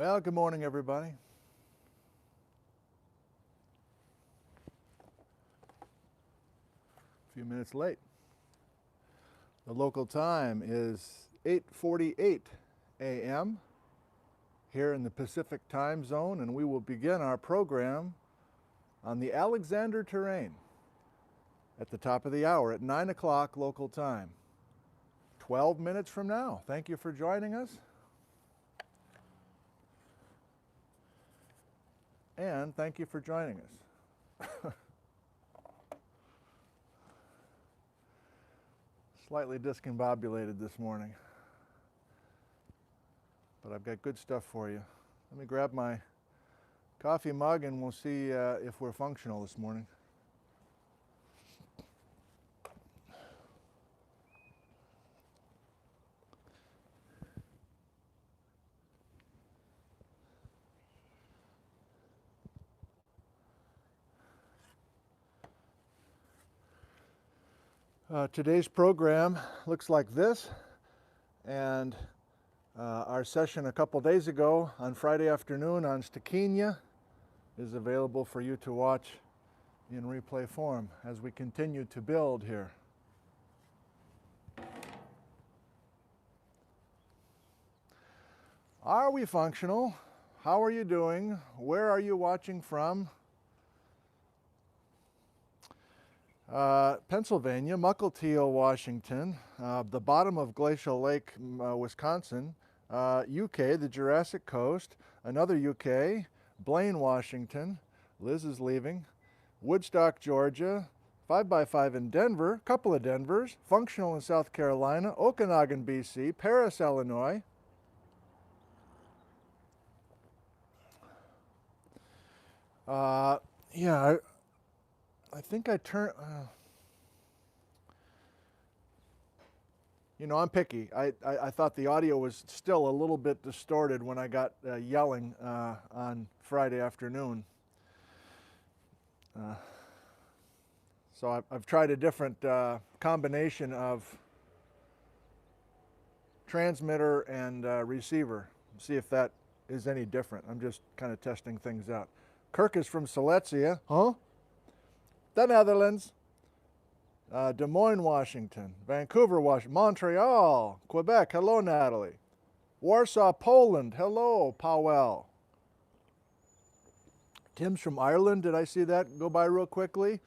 Well, good morning, everybody. A few minutes late. The local time is 8:48 a.m. here in the Pacific time zone, and we will begin our program on the Alexander Terrane at the top of the hour at 9 o'clock local time. 12 minutes from now. Thank you for joining us. And thank you for joining us. Slightly discombobulated this morning, but I've got good stuff for you. Let me grab my coffee mug and we'll see if we're functional this morning. Today's program looks like this, and our session a couple days ago on Friday afternoon on Stakina is available for you to watch in replay form as we continue to build here. Are we functional? How are you doing? Where are you watching from? Pennsylvania, Mukilteo, Washington, the bottom of Glacial Lake, Wisconsin, UK, the Jurassic Coast, another UK, Blaine, Washington, Liz is leaving, Woodstock, Georgia, 5x5 in Denver, couple of Denvers, functional in South Carolina, Okanagan, BC, Paris, Illinois. Yeah, I think I turned, you know, I'm picky. I thought the audio was still a little bit distorted when I got yelling on Friday afternoon. So I've tried a different combination of transmitter and receiver, see if that is any different. I'm just kind of testing things out. Kirk is from Silesia, the Netherlands, Des Moines, Washington, Vancouver, Washington, Montreal, Quebec, hello Natalie, Warsaw, Poland, hello Powell. Tim's from Ireland, did I see that go by real quickly?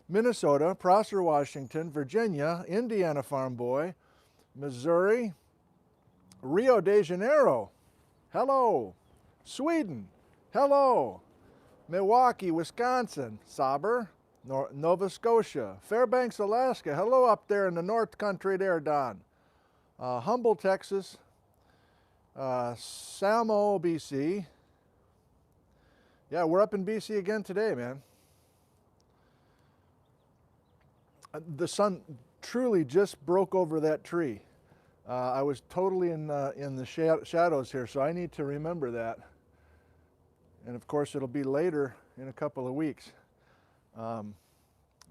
Minnesota, Prosser, Washington, Virginia, Indiana Farm Boy, Missouri, Rio de Janeiro, hello, Sweden, hello, Milwaukee, Wisconsin, Saber, Nova Scotia, Fairbanks, Alaska, hello up there in the North Country there, Don. Humble, Texas, Samo, BC. Yeah, we're up in BC again today, man. The sun truly just broke over that tree. I was totally in the shadows here, so I need to remember that. And of course, it'll be later in a couple of weeks.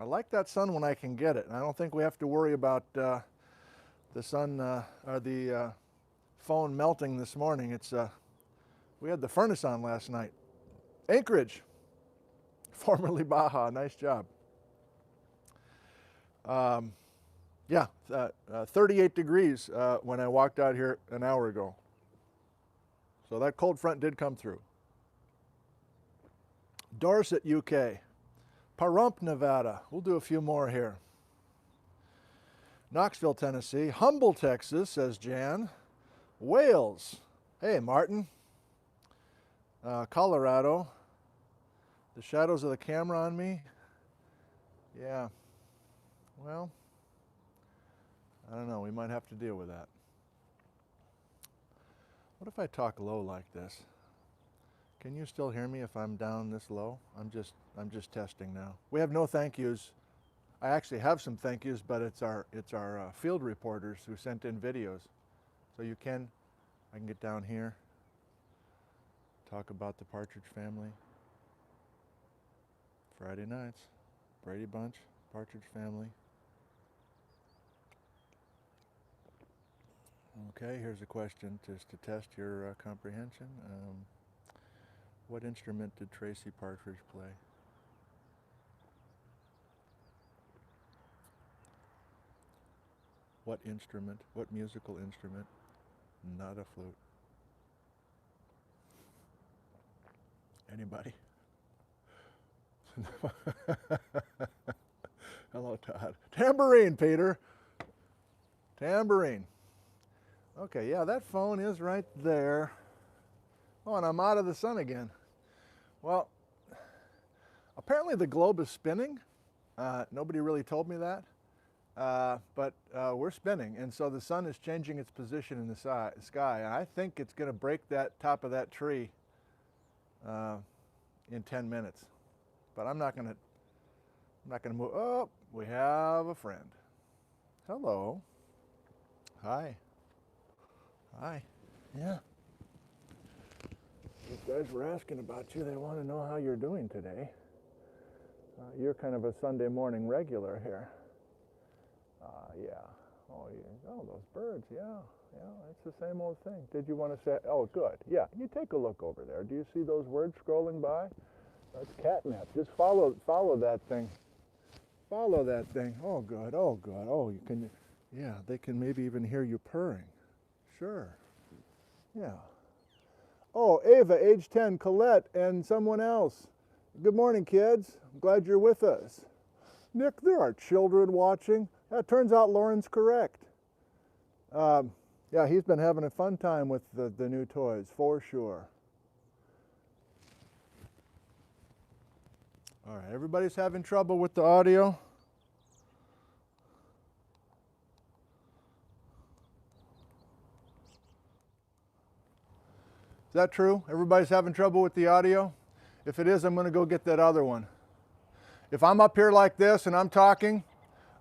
I like that sun when I can get it. And I don't think we have to worry about the sun or the phone melting this morning. It's we had the furnace on last night. Anchorage, formerly Baja. Nice job. Yeah, 38 degrees when I walked out here an hour ago. So that cold front did come through. Dorset, UK. Pahrump, Nevada. We'll do a few more here. Knoxville, Tennessee. Humble, Texas, says Jan. Wales. Hey, Martin. Colorado. The shadows of the camera on me. Yeah. Well, I don't know. We might have to deal with that. What if I talk low like this? Can you still hear me if I'm down this low? I'm just testing now. We have no thank yous. I actually have some thank yous, but it's our field reporters who sent in videos. So I can get down here, talk about the Partridge Family. Friday nights, Brady Bunch, Partridge Family. Okay, here's a question just to test your comprehension. What instrument did Tracy Partridge play? What instrument? What musical instrument? Not a flute. Anybody? Hello, Todd. Tambourine, Peter. Tambourine. Okay, yeah, that phone is right there. Oh, and I'm out of the sun again. Well, apparently the globe is spinning. Nobody really told me that. But we're spinning, and so the sun is changing its position in the sky. And I think it's going to break that top of that tree in 10 minutes. But I'm not going to move. Oh, we have a friend. Hello. Hi. Hi. Yeah. These guys were asking about you. They want to know how you're doing today. You're kind of a Sunday morning regular here. Yeah. Oh, yeah. Oh, those birds. Yeah. Yeah. It's the same old thing. Did you want to say? Oh, good. Yeah. You take a look over there. Do you see those words scrolling by? That's catnip. Just follow that thing. Follow that thing. Oh, good. Oh, good. Oh, you can. Yeah. They can maybe even hear you purring. Sure. Yeah. Oh, Ava, age 10, Colette, and someone else. Good morning, kids. I'm glad you're with us. Nick, there are children watching. That turns out Lauren's correct. Yeah, he's been having a fun time with the new toys, for sure. All right, everybody's having trouble with the audio? Is that true? Everybody's having trouble with the audio? If it is, I'm going to go get that other one. If I'm up here like this and I'm talking,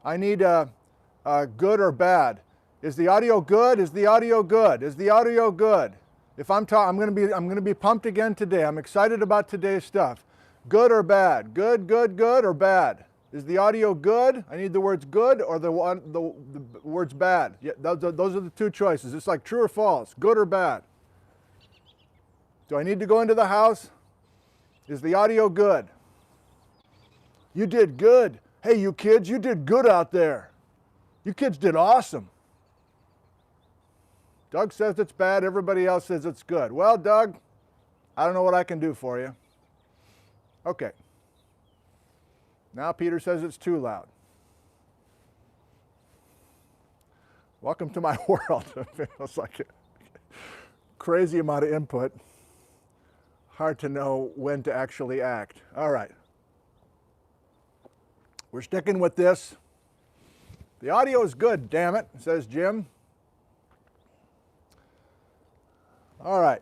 I need a good or bad. Is the audio good? Is the audio good? Is the audio good? If I'm talking, I'm going to be pumped again today. I'm excited about today's stuff. Good or bad? Good, good, good, or bad? Is the audio good? I need the words good or the words bad. Yeah, those are the two choices. It's like true or false, good or bad. Do I need to go into the house? Is the audio good? You did good. Hey, you kids, you did good out there. You kids did awesome. Doug says it's bad. Everybody else says it's good. Well, Doug, I don't know what I can do for you. Okay. Now Peter says it's too loud. Welcome to my world. It feels like a crazy amount of input. Hard to know when to actually act. All right. We're sticking with this. The audio is good, damn it, says Jim. All right.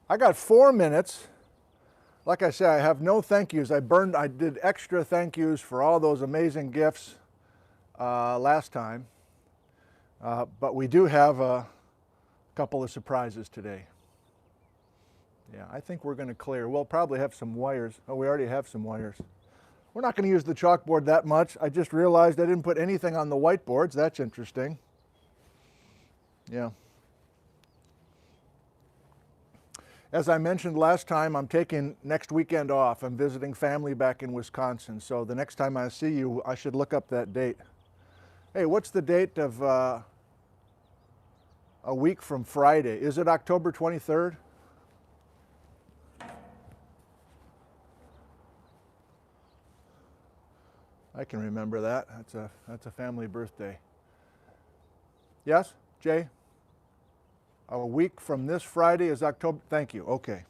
I got 4 minutes. Like I said, I have no thank yous. I did extra thank yous for all those amazing gifts last time. But we do have a couple of surprises today. Yeah, I think we're going to clear. We'll probably have some wires. Oh, we already have some wires. We're not going to use the chalkboard that much. I just realized I didn't put anything on the whiteboards. That's interesting. Yeah. As I mentioned last time, I'm taking next weekend off. I'm visiting family back in Wisconsin. So the next time I see you, I should look up that date. Hey, what's the date of a week from Friday? Is it October 23rd? I can remember that. That's a family birthday. Yes, Jay? A week from this Friday is October. Thank you. Okay.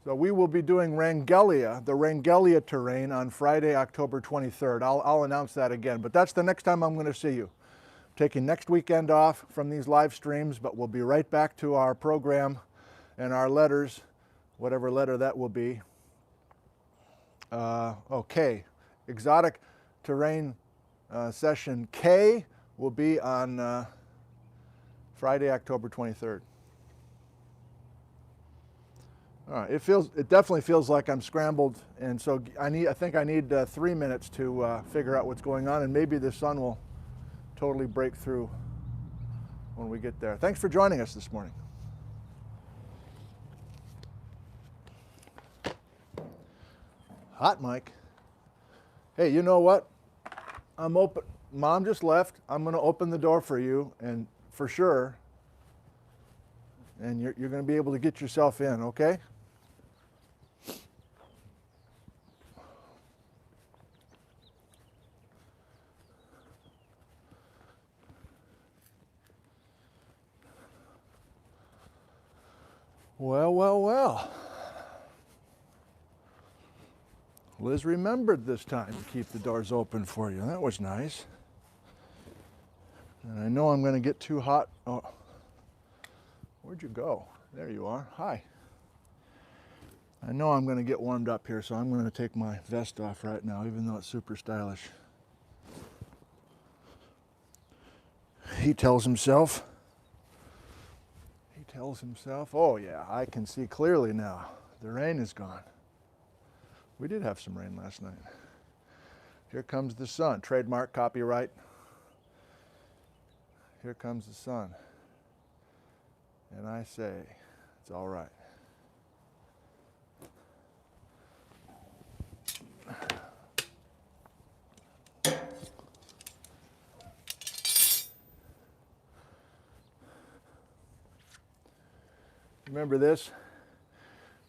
So we will be doing Rangelia, the Rangelia Terrane, on Friday, October 23rd. I'll announce that again, but that's the next time I'm going to see you. Taking next weekend off from these live streams, but we'll be right back to our program and our letters, whatever letter that will be. Okay, Exotic Terrane session K will be on Friday, October 23rd. All right, it definitely feels like I'm scrambled, and so I think I need 3 minutes to figure out what's going on, and maybe the sun will totally break through when we get there. Thanks for joining us this morning. Hot mic. Hey, you know what? I'm open. Mom just left. I'm going to open the door for you, and for sure, and you're going to be able to get yourself in, okay? Well, well, well. Liz remembered this time to keep the doors open for you. That was nice. And I know I'm going to get too hot. Oh, where'd you go? There you are. Hi. I know I'm going to get warmed up here, so I'm going to take my vest off right now, even though it's super stylish. He tells himself. He tells himself, oh yeah, I can see clearly now. The rain is gone. We did have some rain last night. Here comes the sun. Trademark, copyright. Here comes the sun. And I say, it's all right. Remember this?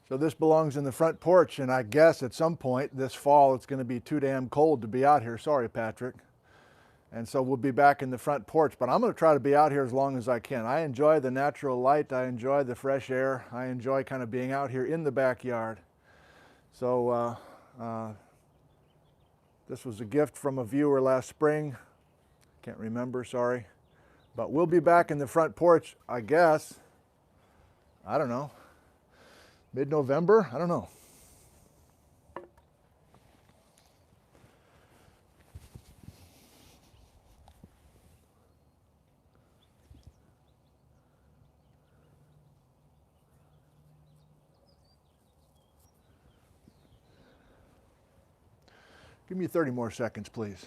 So this belongs in the front porch, and I guess at some point this fall it's going to be too damn cold to be out here. Sorry, Patrick. And so we'll be back in the front porch, but I'm going to try to be out here as long as I can. I enjoy the natural light. I enjoy the fresh air. I enjoy kind of being out here in the backyard. So this was a gift from a viewer last spring. Can't remember, sorry. But we'll be back in the front porch, I guess. I don't know. Mid-November? I don't know. Give me 30 more seconds, please.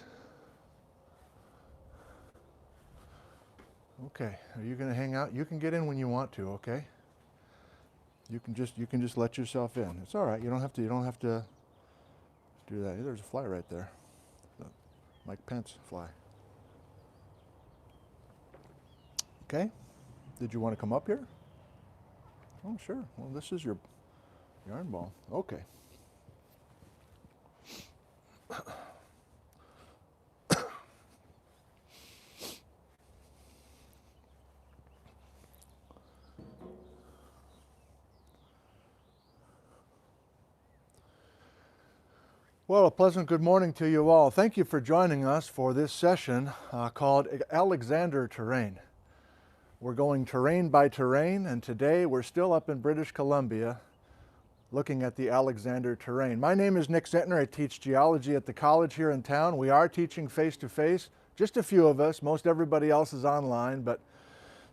Okay, are you going to hang out? You can get in when you want to, okay? You can just let yourself in. It's all right. You don't have to do that. There's a fly right there. The Mike Pence fly. Okay. Did you want to come up here? Oh, sure. Well, this is your yarn ball. Okay. Well, a pleasant good morning to you all. Thank you for joining us for this session called Alexander Terrane. We're going terrain by terrain, and today we're still up in British Columbia looking at the Alexander Terrane. My name is Nick Zentner. I teach geology at the college here in town. We are teaching face-to-face, just a few of us. Most everybody else is online, but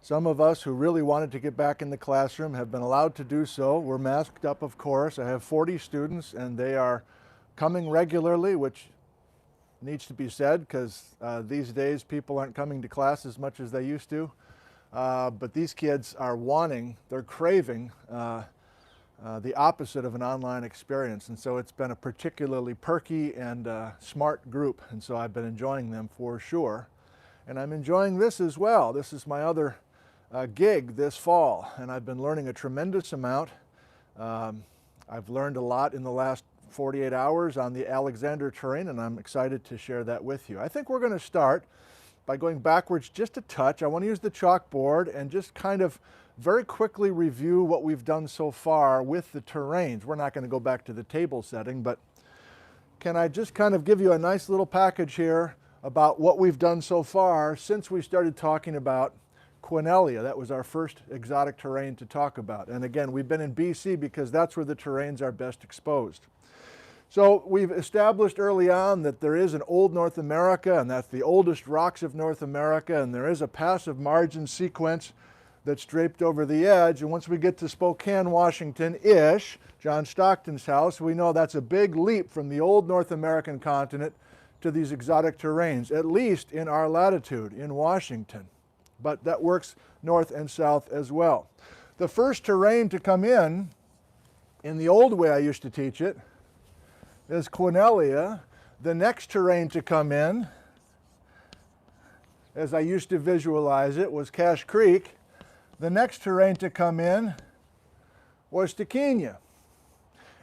some of us who really wanted to get back in the classroom have been allowed to do so. We're masked up, of course. I have 40 students, and they are coming regularly, which needs to be said because these days people aren't coming to class as much as they used to. But these kids are they're craving the opposite of an online experience. And so it's been a particularly perky and smart group. And so I've been enjoying them for sure. And I'm enjoying this as well. This is my other gig this fall. And I've been learning a tremendous amount. I've learned a lot in the last 48 hours on the Alexander Terrane, and I'm excited to share that with you. I think we're going to start by going backwards just a touch. I want to use the chalkboard and just kind of very quickly review what we've done so far with the terranes. We're not going to go back to the table setting, but can I just kind of give you a nice little package here about what we've done so far since we started talking about Quinellia. That was our first exotic terrane to talk about. And again, we've been in BC because that's where the terranes are best exposed. So we've established early on that there is an old North America, and that's the oldest rocks of North America, and there is a passive margin sequence that's draped over the edge. And once we get to Spokane, Washington-ish, John Stockton's house, we know that's a big leap from the old North American continent to these exotic terranes, at least in our latitude in Washington. But that works north and south as well. The first terrane to come in the old way I used to teach it, is Quinellia. The next terrane to come in, as I used to visualize it, was Cache Creek. The next terrane to come in was Stequina.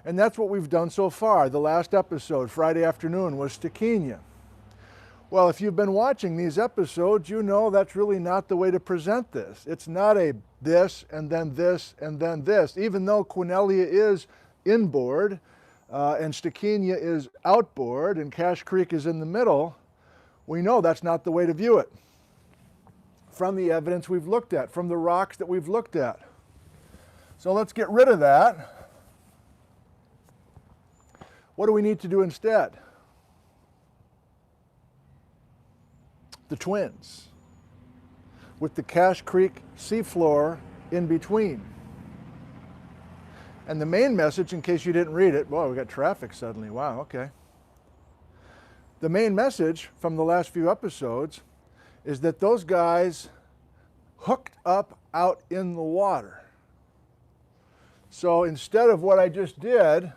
And that's what we've done so far. The last episode, Friday afternoon, was Stequina. Well, if you've been watching these episodes, you know that's really not the way to present this. It's not a this and then this and then this. Even though Quinellia is inboard and Stequina is outboard and Cache Creek is in the middle, we know that's not the way to view it. From the evidence we've looked at, from the rocks that we've looked at. So let's get rid of that. What do we need to do instead? The twins, with the Cache Creek seafloor in between. And the main message, in case you didn't read it, well, we got traffic suddenly, wow, okay. The main message from the last few episodes is that those guys hooked up out in the water. So instead of what I just did,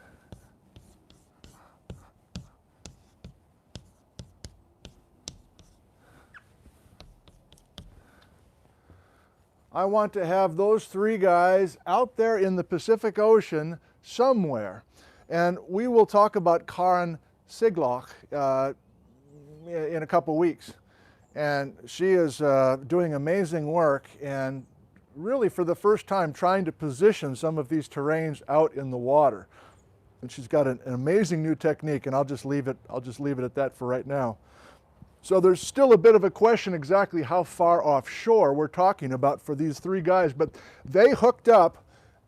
I want to have those three guys out there in the Pacific Ocean somewhere. And we will talk about Karen Sigloch in a couple weeks. And she is doing amazing work and really for the first time trying to position some of these terranes out in the water. And she's got an amazing new technique, and I'll just leave it at that for right now. So there's still a bit of a question exactly how far offshore we're talking about for these three guys, but they hooked up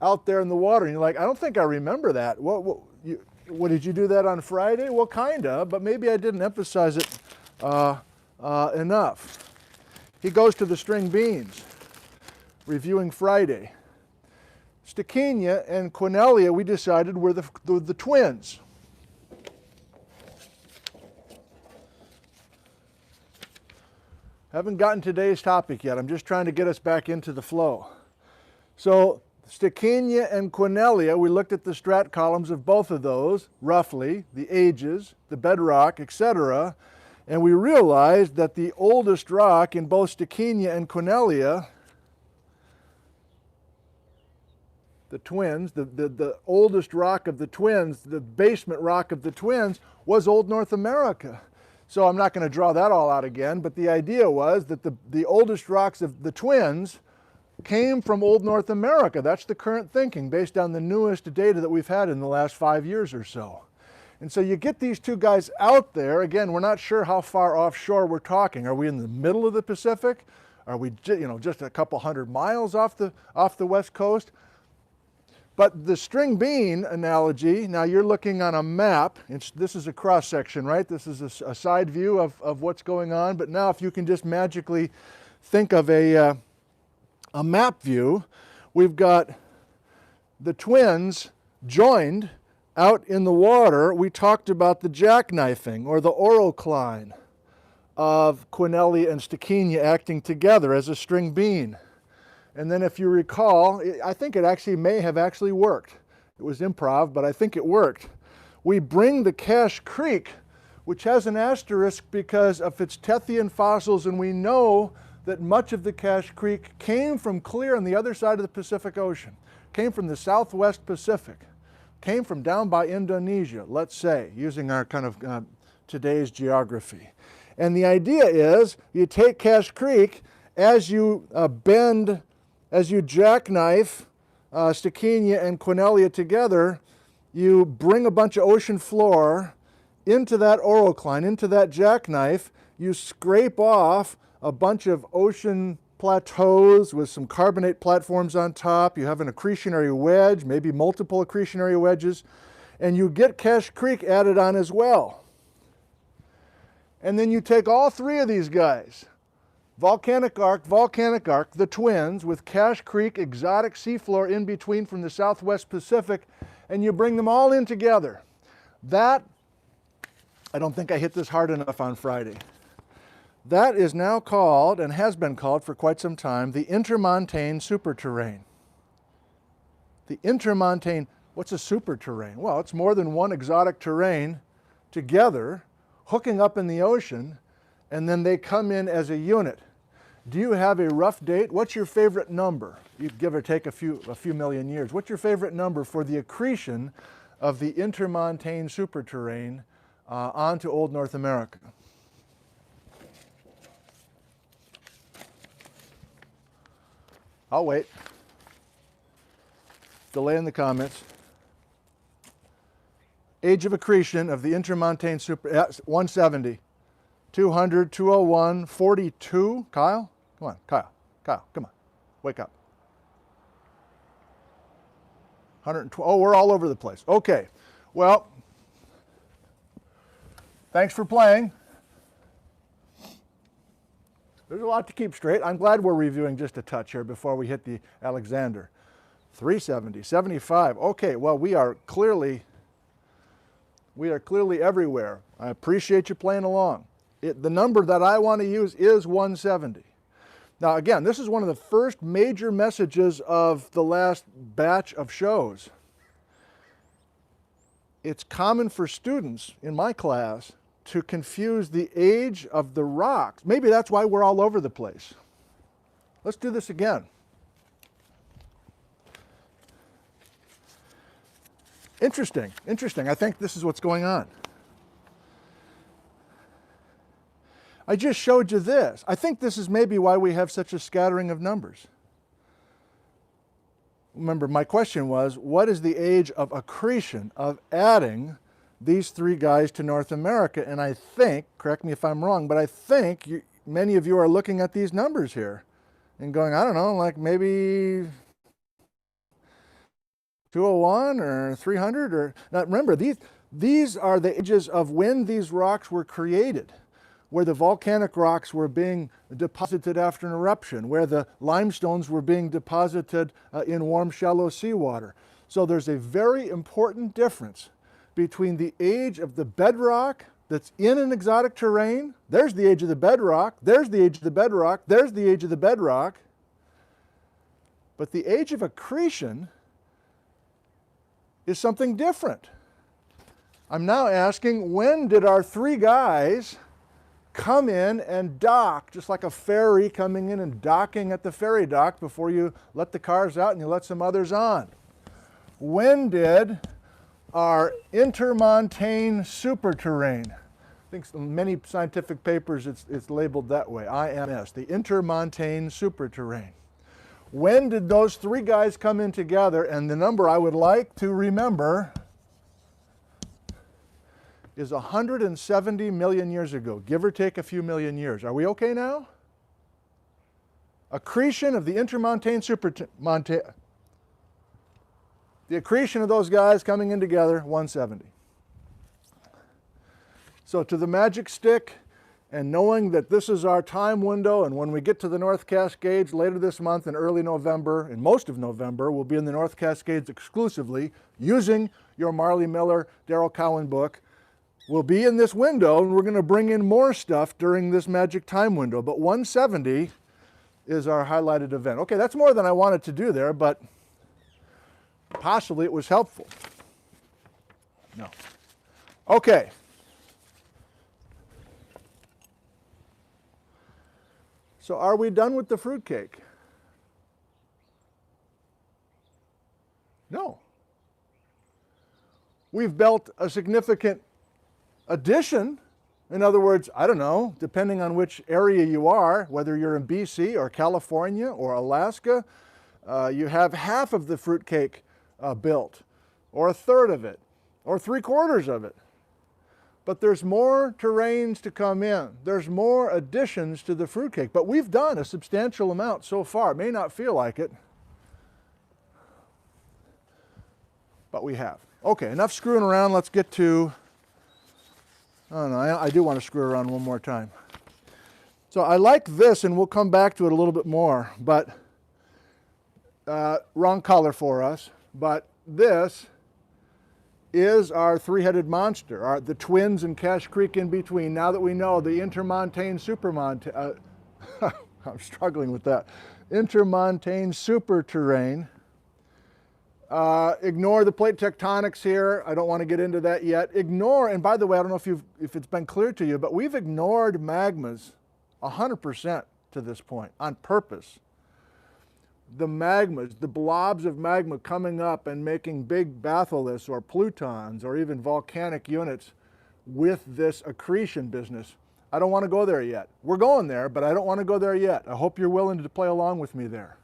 out there in the water. And you're like, I don't think I remember that. What did you do that on Friday? Well, kinda, but maybe I didn't emphasize it enough. He goes to the string beans, reviewing Friday. Stequina and Quinellia, we decided, were the twins. Haven't gotten today's topic yet. I'm just trying to get us back into the flow. So Stequina and Quinellia, we looked at the strat columns of both of those, roughly, the ages, the bedrock, etc. And we realized that the oldest rock in both Stequina and Quinellia, the twins, the oldest rock of the twins, the basement rock of the twins, was Old North America. So I'm not going to draw that all out again, but the idea was that the oldest rocks of the twins came from Old North America. That's the current thinking based on the newest data that we've had in the last 5 years or so. And so you get these two guys out there. Again, we're not sure how far offshore we're talking. Are we in the middle of the Pacific? Are we just a couple hundred miles off the west coast? But the string bean analogy, now you're looking on a map. This is a cross section, right? This is a side view of what's going on. But now if you can just magically think of a map view, we've got the twins joined out in the water. We talked about the jackknifing or the orocline of Quinellia and Stequina acting together as a string bean. And then if you recall, I think it actually may have actually worked. It was improv, but I think it worked. We bring the Cache Creek, which has an asterisk because of its Tethyan fossils, and we know that much of the Cache Creek came from clear on the other side of the Pacific Ocean, came from the Southwest Pacific, came from down by Indonesia, let's say, using our kind of today's geography. And the idea is you take Cache Creek as you as you jackknife Stequina and Quinellia together, you bring a bunch of ocean floor into that orocline, into that jackknife. You scrape off a bunch of ocean plateaus with some carbonate platforms on top. You have an accretionary wedge, maybe multiple accretionary wedges, and you get Cache Creek added on as well. And then you take all three of these guys, volcanic arc, the twins, with Cache Creek, exotic seafloor in between from the Southwest Pacific, and you bring them all in together. That I don't think I hit this hard enough on Friday. That is now called, and has been called for quite some time, the intermontane superterrane. The intermontane, what's a superterrane? Well, it's more than one exotic terrain together, hooking up in the ocean, and then they come in as a unit. Do you have a rough date? What's your favorite number? You give or take a few million years. What's your favorite number for the accretion of the intermontane superterrane onto Old North America? I'll wait. Delay in the comments. Age of accretion of the intermontane super, 170, 200, 201, 42. Kyle? Come on, Kyle, come on. Wake up. 112, oh, we're all over the place. Okay, well, thanks for playing. There's a lot to keep straight. I'm glad we're reviewing just a touch here before we hit the Alexander. 370, 75. Okay, well, we are clearly everywhere. I appreciate you playing along. The number that I want to use is 170. Now, again, this is one of the first major messages of the last batch of shows. It's common for students in my class to confuse the age of the rocks. Maybe that's why we're all over the place. Let's do this again. Interesting. I think this is what's going on. I just showed you this. I think this is maybe why we have such a scattering of numbers. Remember, my question was, what is the age of accretion, of adding these three guys to North America? And I think, correct me if I'm wrong, but I think many of you are looking at these numbers here and going, I don't know, like maybe 201 or 300 or... Now remember, these are the ages of when these rocks were created, where the volcanic rocks were being deposited after an eruption, where the limestones were being deposited in warm, shallow seawater. So there's a very important difference between the age of the bedrock that's in an exotic terrain. There's the age of the bedrock, there's the age of the bedrock, there's the age of the bedrock. But the age of accretion is something different. I'm now asking, when did our three guys come in and dock, just like a ferry coming in and docking at the ferry dock before you let the cars out and you let some others on? When did our intermontane superterrane, I think in many scientific papers it's labeled that way, IMS, the intermontane superterrane. When did those three guys come in together? And the number I would like to remember is 170 million years ago, give or take a few million years. Are we okay now? Accretion of the intermontane superterrane. The accretion of those guys coming in together, 170. So to the magic stick, and knowing that this is our time window, and when we get to the North Cascades later this month in early November, and most of November, we'll be in the North Cascades exclusively using your Marley Miller, Darrell Cowan book. We'll be in this window, and we're going to bring in more stuff during this magic time window. But 170 is our highlighted event. Okay, that's more than I wanted to do there, but possibly it was helpful. No. Okay. So are we done with the fruitcake? No. We've built a significant addition. In other words, I don't know, depending on which area you are, whether you're in BC or California or Alaska, you have half of the fruitcake built, or a third of it, or 3/4 of it. But there's more terranes to come in. There's more additions to the fruitcake. But we've done a substantial amount so far. It may not feel like it, but we have. Okay, enough screwing around. Let's get to, oh no, I do want to screw around one more time. So I like this, and we'll come back to it a little bit more, but wrong color for us. But this is our three-headed monster, the twins and Cache Creek in between. Now that we know the intermontane supermontane, I'm struggling with that, intermontane super terrane. Ignore the plate tectonics here. I don't want to get into that yet. Ignore, and by the way, I don't know if it's been clear to you, but we've ignored magmas 100% to this point on purpose. The magmas, the blobs of magma coming up and making big batholiths or plutons or even volcanic units with this accretion business. I don't want to go there yet. We're going there, but I don't want to go there yet. I hope you're willing to play along with me there.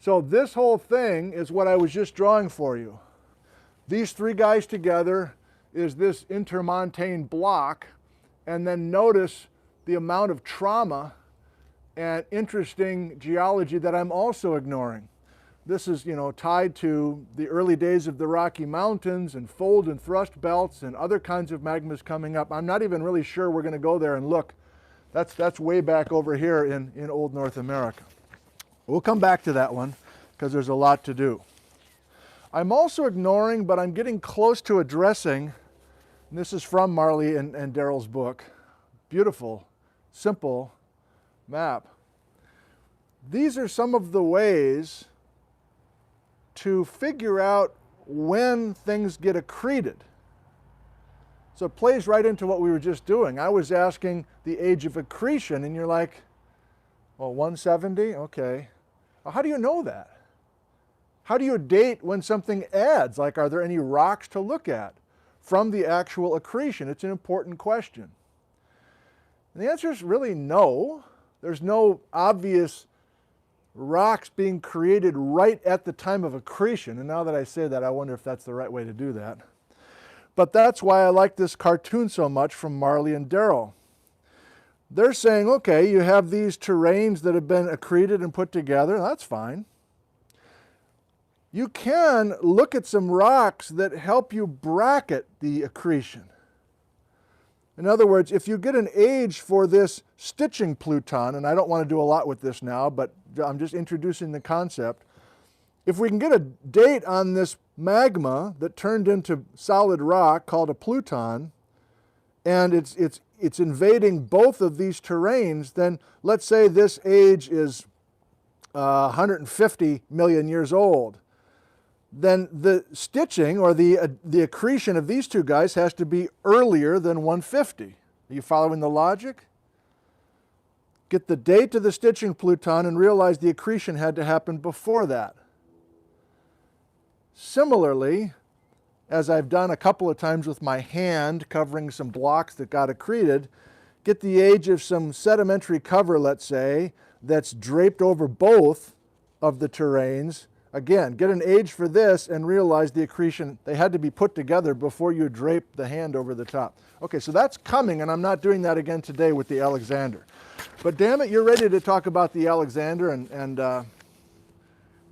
So this whole thing is what I was just drawing for you. These three guys together is this intermontane block, and then notice the amount of trauma and interesting geology that I'm also ignoring. This is, tied to the early days of the Rocky Mountains and fold and thrust belts and other kinds of magmas coming up. I'm not even really sure we're going to go there and look. That's way back over here in old North America. We'll come back to that one because there's a lot to do. I'm also ignoring, but I'm getting close to addressing, and this is from Marley and Daryl's book, beautiful, simple map. These are some of the ways to figure out when things get accreted. So it plays right into what we were just doing. I was asking the age of accretion, and you're like, well, 170? Okay. Well, how do you know that? How do you date when something adds? Like, are there any rocks to look at from the actual accretion? It's an important question. And the answer is really no. There's no obvious rocks being created right at the time of accretion. And now that I say that, I wonder if that's the right way to do that. But that's why I like this cartoon so much from Marley and Daryl. They're saying, okay, you have these terranes that have been accreted and put together. That's fine. You can look at some rocks that help you bracket the accretion. In other words, if you get an age for this stitching pluton, and I don't want to do a lot with this now, but I'm just introducing the concept. If we can get a date on this magma that turned into solid rock called a pluton, and it's invading both of these terranes, then let's say this age is 150 million years old. Then the stitching or the accretion of these two guys has to be earlier than 150. Are you following the logic? Get the date of the stitching pluton and realize the accretion had to happen before that. Similarly, as I've done a couple of times with my hand covering some blocks that got accreted, get the age of some sedimentary cover, let's say, that's draped over both of the terranes. Again, get an age for this and realize the accretion, they had to be put together before you drape the hand over the top. Okay, so that's coming, and I'm not doing that again today with the Alexander. But damn it, you're ready to talk about the Alexander, and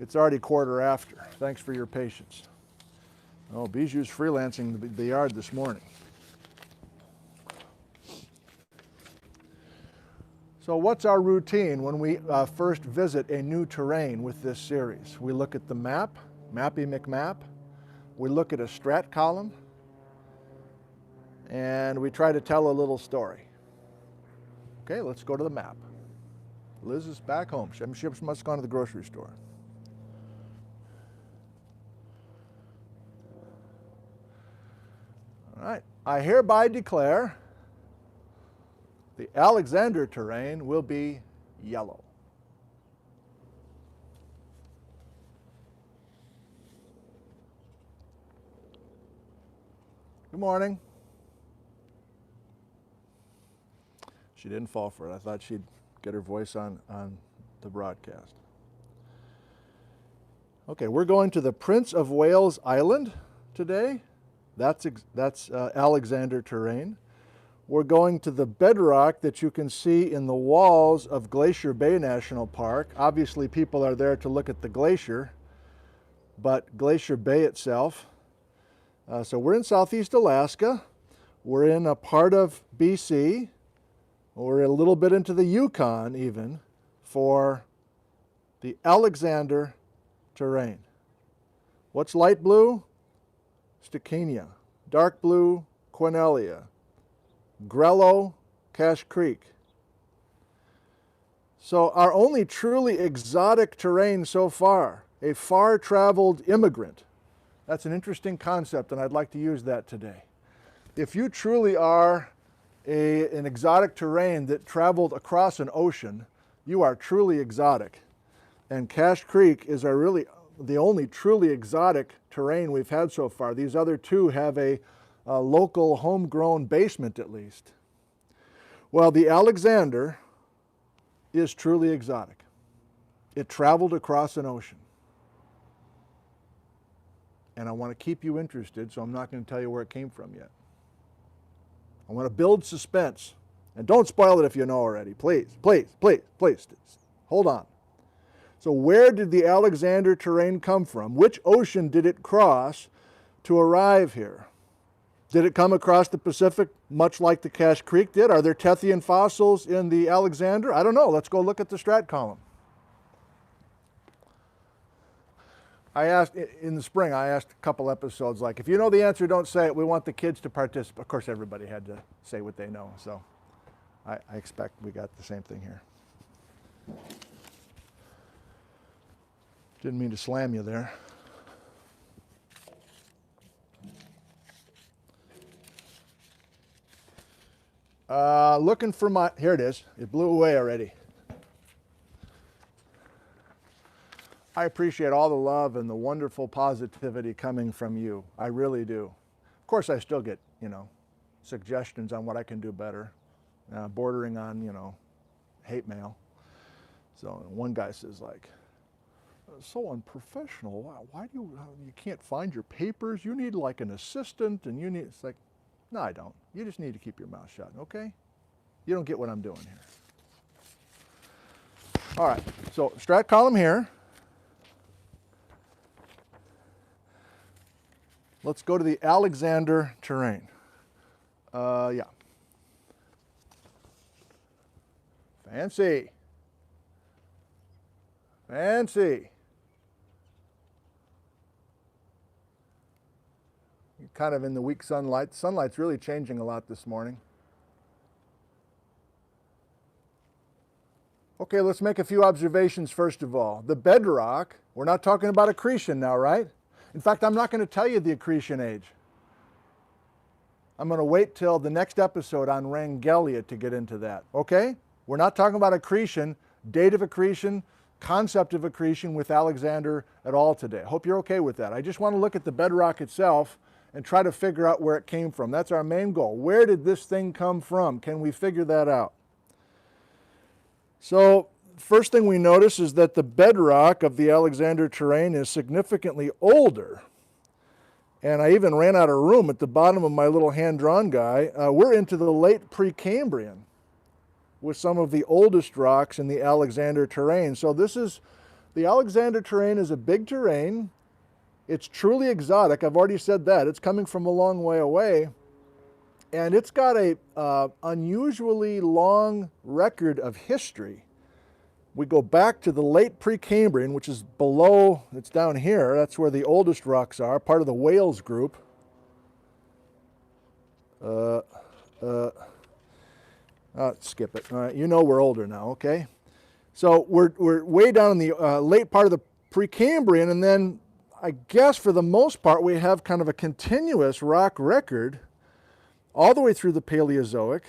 it's already quarter after. Thanks for your patience. Oh, Bijou's freelancing the yard this morning. So what's our routine when we first visit a new terrain with this series? We look at the map, Mappy McMap. We look at a strat column, and we try to tell a little story. Okay, let's go to the map. Liz is back home. She must have gone to the grocery store. All right, I hereby declare the Alexander terrane will be yellow. Good morning. She didn't fall for it. I thought she'd get her voice on the broadcast. Okay, we're going to the Prince of Wales Island today. That's Alexander terrane. We're going to the bedrock that you can see in the walls of Glacier Bay National Park. Obviously, people are there to look at the glacier, but Glacier Bay itself. So we're in southeast Alaska. We're in a part of BC. We're a little bit into the Yukon even for the Alexander terrane. What's light blue? Sticania, dark blue, Quinellia, Grello, Cache Creek. So our only truly exotic terrane so far, a far-traveled immigrant. That's an interesting concept, and I'd like to use that today. If you truly are an exotic terrane that traveled across an ocean, you are truly exotic. And Cache Creek is really the only truly exotic terrane we've had so far. These other two have a local homegrown basement at least. Well, the Alexander is truly exotic. It traveled across an ocean. And I want to keep you interested, so I'm not going to tell you where it came from yet. I want to build suspense. And don't spoil it if you know already. Please, please, please, please. Hold on. So where did the Alexander terrane come from? Which ocean did it cross to arrive here? Did it come across the Pacific much like the Cache Creek did? Are there Tethyan fossils in the Alexander? I don't know. Let's go look at the strat column. I asked, in the spring, I asked a couple episodes, like, if you know the answer, don't say it. We want the kids to participate. Of course, everybody had to say what they know, so I expect we got the same thing here. Didn't mean to slam you there. Looking for my, here it is. It blew away already. I appreciate all the love and the wonderful positivity coming from you. I really do. Of course, I still get, suggestions on what I can do better, bordering on, hate mail. So one guy says, like, so unprofessional. Why do you can't find your papers? You need like an assistant, and you need, it's like, no, I don't. You just need to keep your mouth shut, okay? You don't get what I'm doing here. All right, so strat column here. Let's go to the Alexander terrane. Yeah. Fancy. Fancy. You're kind of in the weak sunlight. The sunlight's really changing a lot this morning. Okay, let's make a few observations first of all. The bedrock, we're not talking about accretion now, right? In fact, I'm not going to tell you the accretion age. I'm going to wait till the next episode on Rangelia to get into that, okay? We're not talking about accretion, date of accretion, concept of accretion with Alexander at all today. I hope you're okay with that. I just want to look at the bedrock itself and try to figure out where it came from. That's our main goal. Where did this thing come from? Can we figure that out? So, first thing we notice is that the bedrock of the Alexander terrane is significantly older. And I even ran out of room at the bottom of my little hand-drawn guy. We're into the late Precambrian with some of the oldest rocks in the Alexander terrane. So this is, the Alexander terrane is a big terrane. It's truly exotic. I've already said that. It's coming from a long way away. And it's got a unusually long record of history. We go back to the late Precambrian, which is below, it's down here. That's where the oldest rocks are, part of the Wales group. Skip it. All right, you know we're older now, okay? So we're way down in the late part of the Precambrian, and then I guess for the most part we have kind of a continuous rock record all the way through the Paleozoic.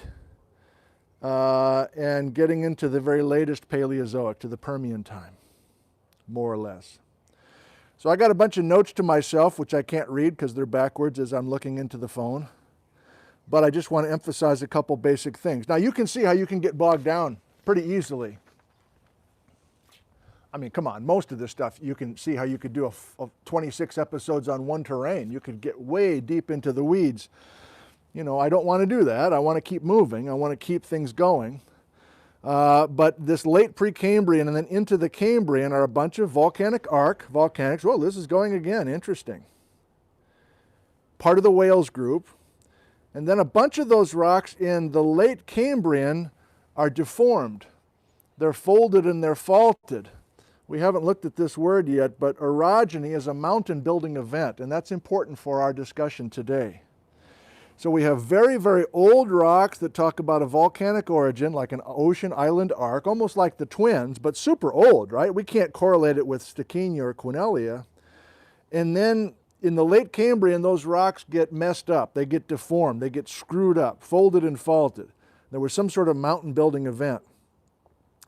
And getting into the very latest Paleozoic, to the Permian time, more or less. So I got a bunch of notes to myself, which I can't read because they're backwards as I'm looking into the phone. But I just want to emphasize a couple basic things. Now you can see how you can get bogged down pretty easily. I mean, come on, most of this stuff, you can see how you could do a 26 episodes on one terrane. You could get way deep into the weeds. I don't want to do that. I want to keep moving. I want to keep things going. But this late Precambrian and then into the Cambrian are a bunch of volcanics. Well, this is going again. Interesting. Part of the Wales group. And then a bunch of those rocks in the late Cambrian are deformed. They're folded and they're faulted. We haven't looked at this word yet, but orogeny is a mountain building event, and that's important for our discussion today. So we have very, very old rocks that talk about a volcanic origin, like an ocean island arc, almost like the Twins, but super old, right? We can't correlate it with Stickinia or Quinellia. And then in the late Cambrian, those rocks get messed up. They get deformed. They get screwed up, folded and faulted. There was some sort of mountain building event.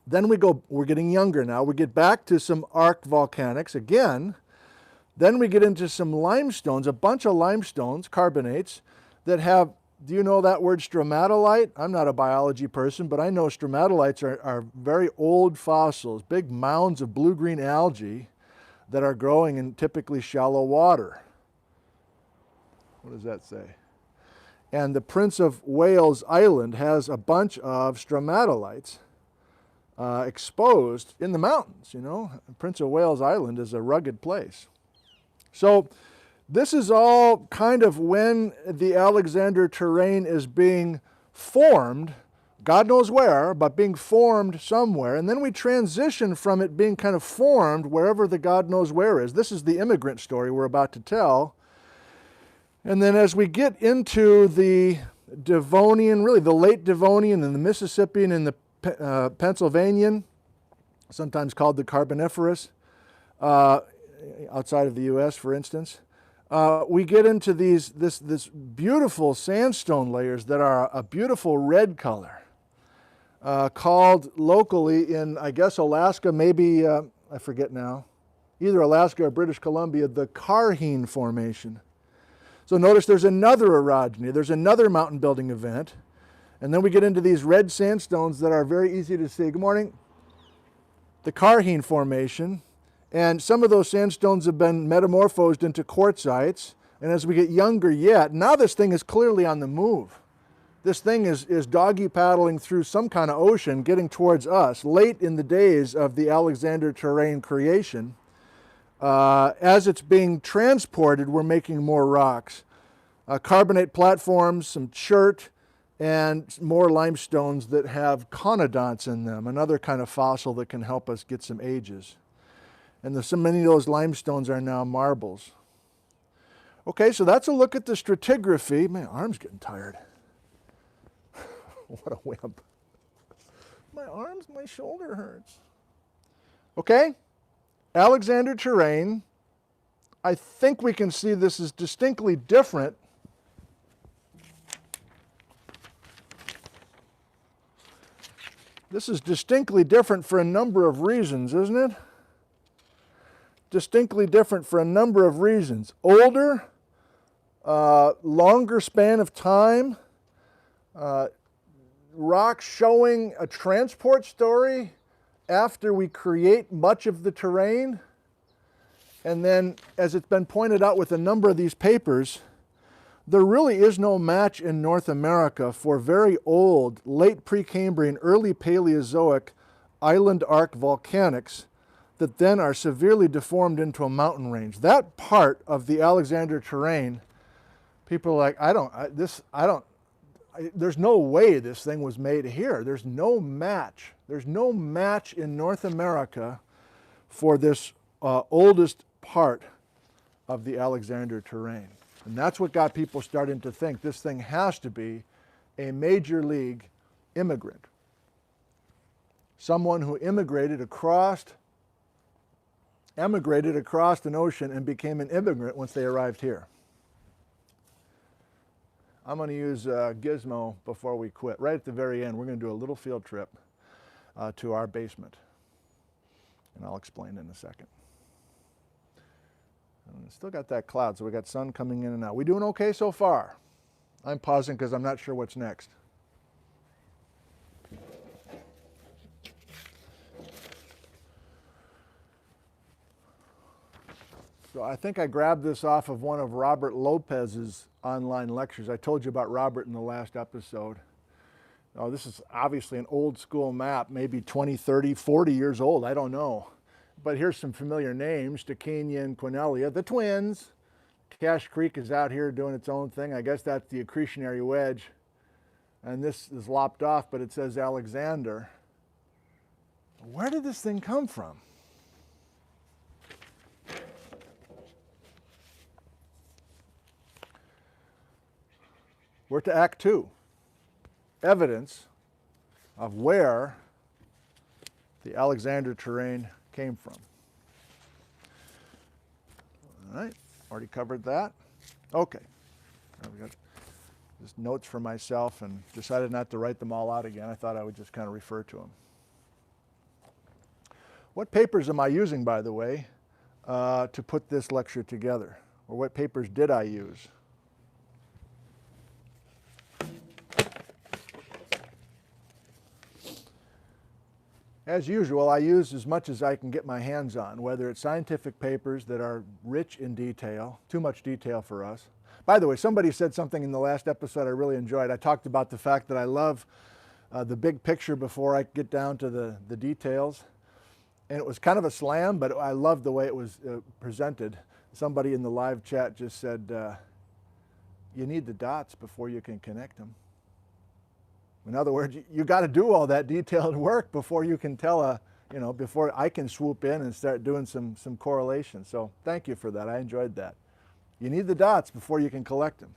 Then we're getting younger now. We get back to some arc volcanics again. Then we get into some limestones, a bunch of limestones, carbonates, that have, do you know that word stromatolite? I'm not a biology person, but I know stromatolites are very old fossils, big mounds of blue-green algae that are growing in typically shallow water. What does that say? And the Prince of Wales Island has a bunch of stromatolites exposed in the mountains, you know. Prince of Wales Island is a rugged place. So this is all kind of when the Alexander Terrane is being formed, God knows where, but being formed somewhere. And then we transition from it being kind of formed wherever the God knows where is. This is the immigrant story we're about to tell. And then as we get into the Devonian, really the late Devonian and the Mississippian and the Pennsylvanian, sometimes called the Carboniferous, outside of the U.S., for instance, we get into this beautiful sandstone layers that are a beautiful red color, called locally in, I guess, Alaska, maybe, I forget now, either Alaska or British Columbia, the Carheen Formation. So notice there's another orogeny, there's another mountain building event. And then we get into these red sandstones that are very easy to see. Good morning. The Carheen Formation. And some of those sandstones have been metamorphosed into quartzites. And as we get younger yet, now this thing is clearly on the move. This thing is doggy paddling through some kind of ocean getting towards us late in the days of the Alexander Terrane creation. As it's being transported, we're making more rocks. Carbonate platforms, some chert, and more limestones that have conodonts in them, another kind of fossil that can help us get some ages. And so many of those limestones are now marbles. Okay, so that's a look at the stratigraphy. My arm's getting tired. What a wimp. My shoulder hurts. Okay, Alexander Terrane. I think we can see this is distinctly different . This is distinctly different for a number of reasons, isn't it? Distinctly different for a number of reasons. Older, longer span of time, rocks showing a transport story after we create much of the terrain. And then, as it's been pointed out with a number of these papers, there really is no match in North America for very old, late Precambrian, early Paleozoic island arc volcanics that then are severely deformed into a mountain range. That part of the Alexander Terrane, people are like, there's no way this thing was made here. There's no match. There's no match in North America for this oldest part of the Alexander Terrane. And that's what got people starting to think this thing has to be a major league immigrant. Someone who emigrated across an ocean and became an immigrant once they arrived here. I'm going to use Gizmo before we quit. Right at the very end, we're going to do a little field trip to our basement. And I'll explain in a second. And still got that cloud, so we got sun coming in and out. We doing okay so far? I'm pausing because I'm not sure what's next. So I think I grabbed this off of one of Robert Lopez's online lectures. I told you about Robert in the last episode. Oh, this is obviously an old school map, maybe 20, 30, 40 years old, I don't know. But here's some familiar names, Stickinia and Quinellia, the twins. Cache Creek is out here doing its own thing. I guess that's the accretionary wedge. And this is lopped off, but it says Alexander. Where did this thing come from? we're to Act 2, evidence of where the Alexander terrane came from. All right, already covered that. Okay, now we got just notes for myself and decided not to write them all out again. I thought I would just kind of refer to them. What papers am I using, by the way, to put this lecture together? Or what papers did I use? As usual, I use as much as I can get my hands on, whether it's scientific papers that are rich in detail, too much detail for us. By the way, somebody said something in the last episode I really enjoyed. I talked about the fact that I love the big picture before I get down to the details. And it was kind of a slam, but I loved the way it was presented. Somebody in the live chat just said, you need the dots before you can connect them. In other words, you got to do all that detailed work before you can tell before I can swoop in and start doing some correlation. So thank you for that. I enjoyed that. You need the dots before you can collect them.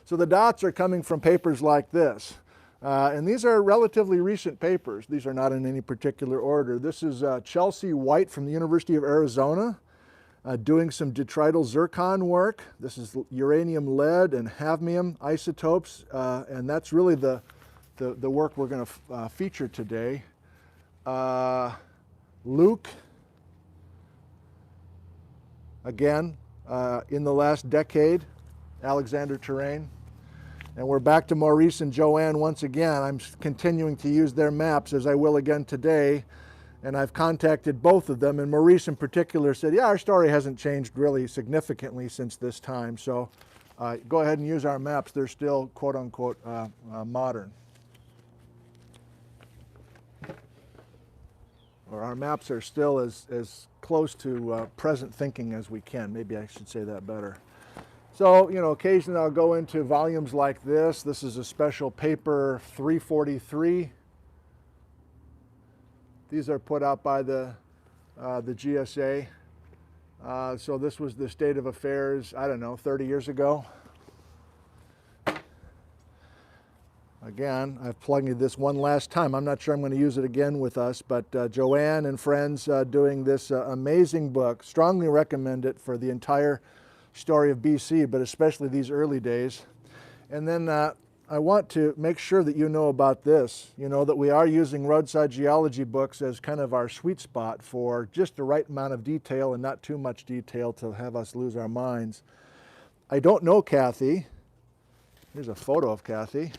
So the dots are coming from papers like this. And these are relatively recent papers. These are not in any particular order. This is Chelsea White from the University of Arizona doing some detrital zircon work. This is uranium, lead, and hafnium isotopes. And that's really the work we're going to feature today. Luke, again, in the last decade, Alexander terrane. And we're back to Maurice and Joanne once again. I'm continuing to use their maps, as I will again today. And I've contacted both of them. And Maurice in particular said, yeah, our story hasn't changed really significantly since this time. So go ahead and use our maps. They're still, quote unquote, modern. Or our maps are still as close to present thinking as we can. Maybe I should say that better. So, occasionally I'll go into volumes like this. This is a special paper 343. These are put out by the GSA. So this was the state of affairs, I don't know, 30 years ago. Again, I've plugged this one last time. I'm not sure I'm going to use it again with us, but Joanne and friends doing this amazing book. Strongly recommend it for the entire story of BC, but especially these early days. And then I want to make sure that you know about this, that we are using roadside geology books as kind of our sweet spot for just the right amount of detail and not too much detail to have us lose our minds. I don't know Kathy. Here's a photo of Kathy.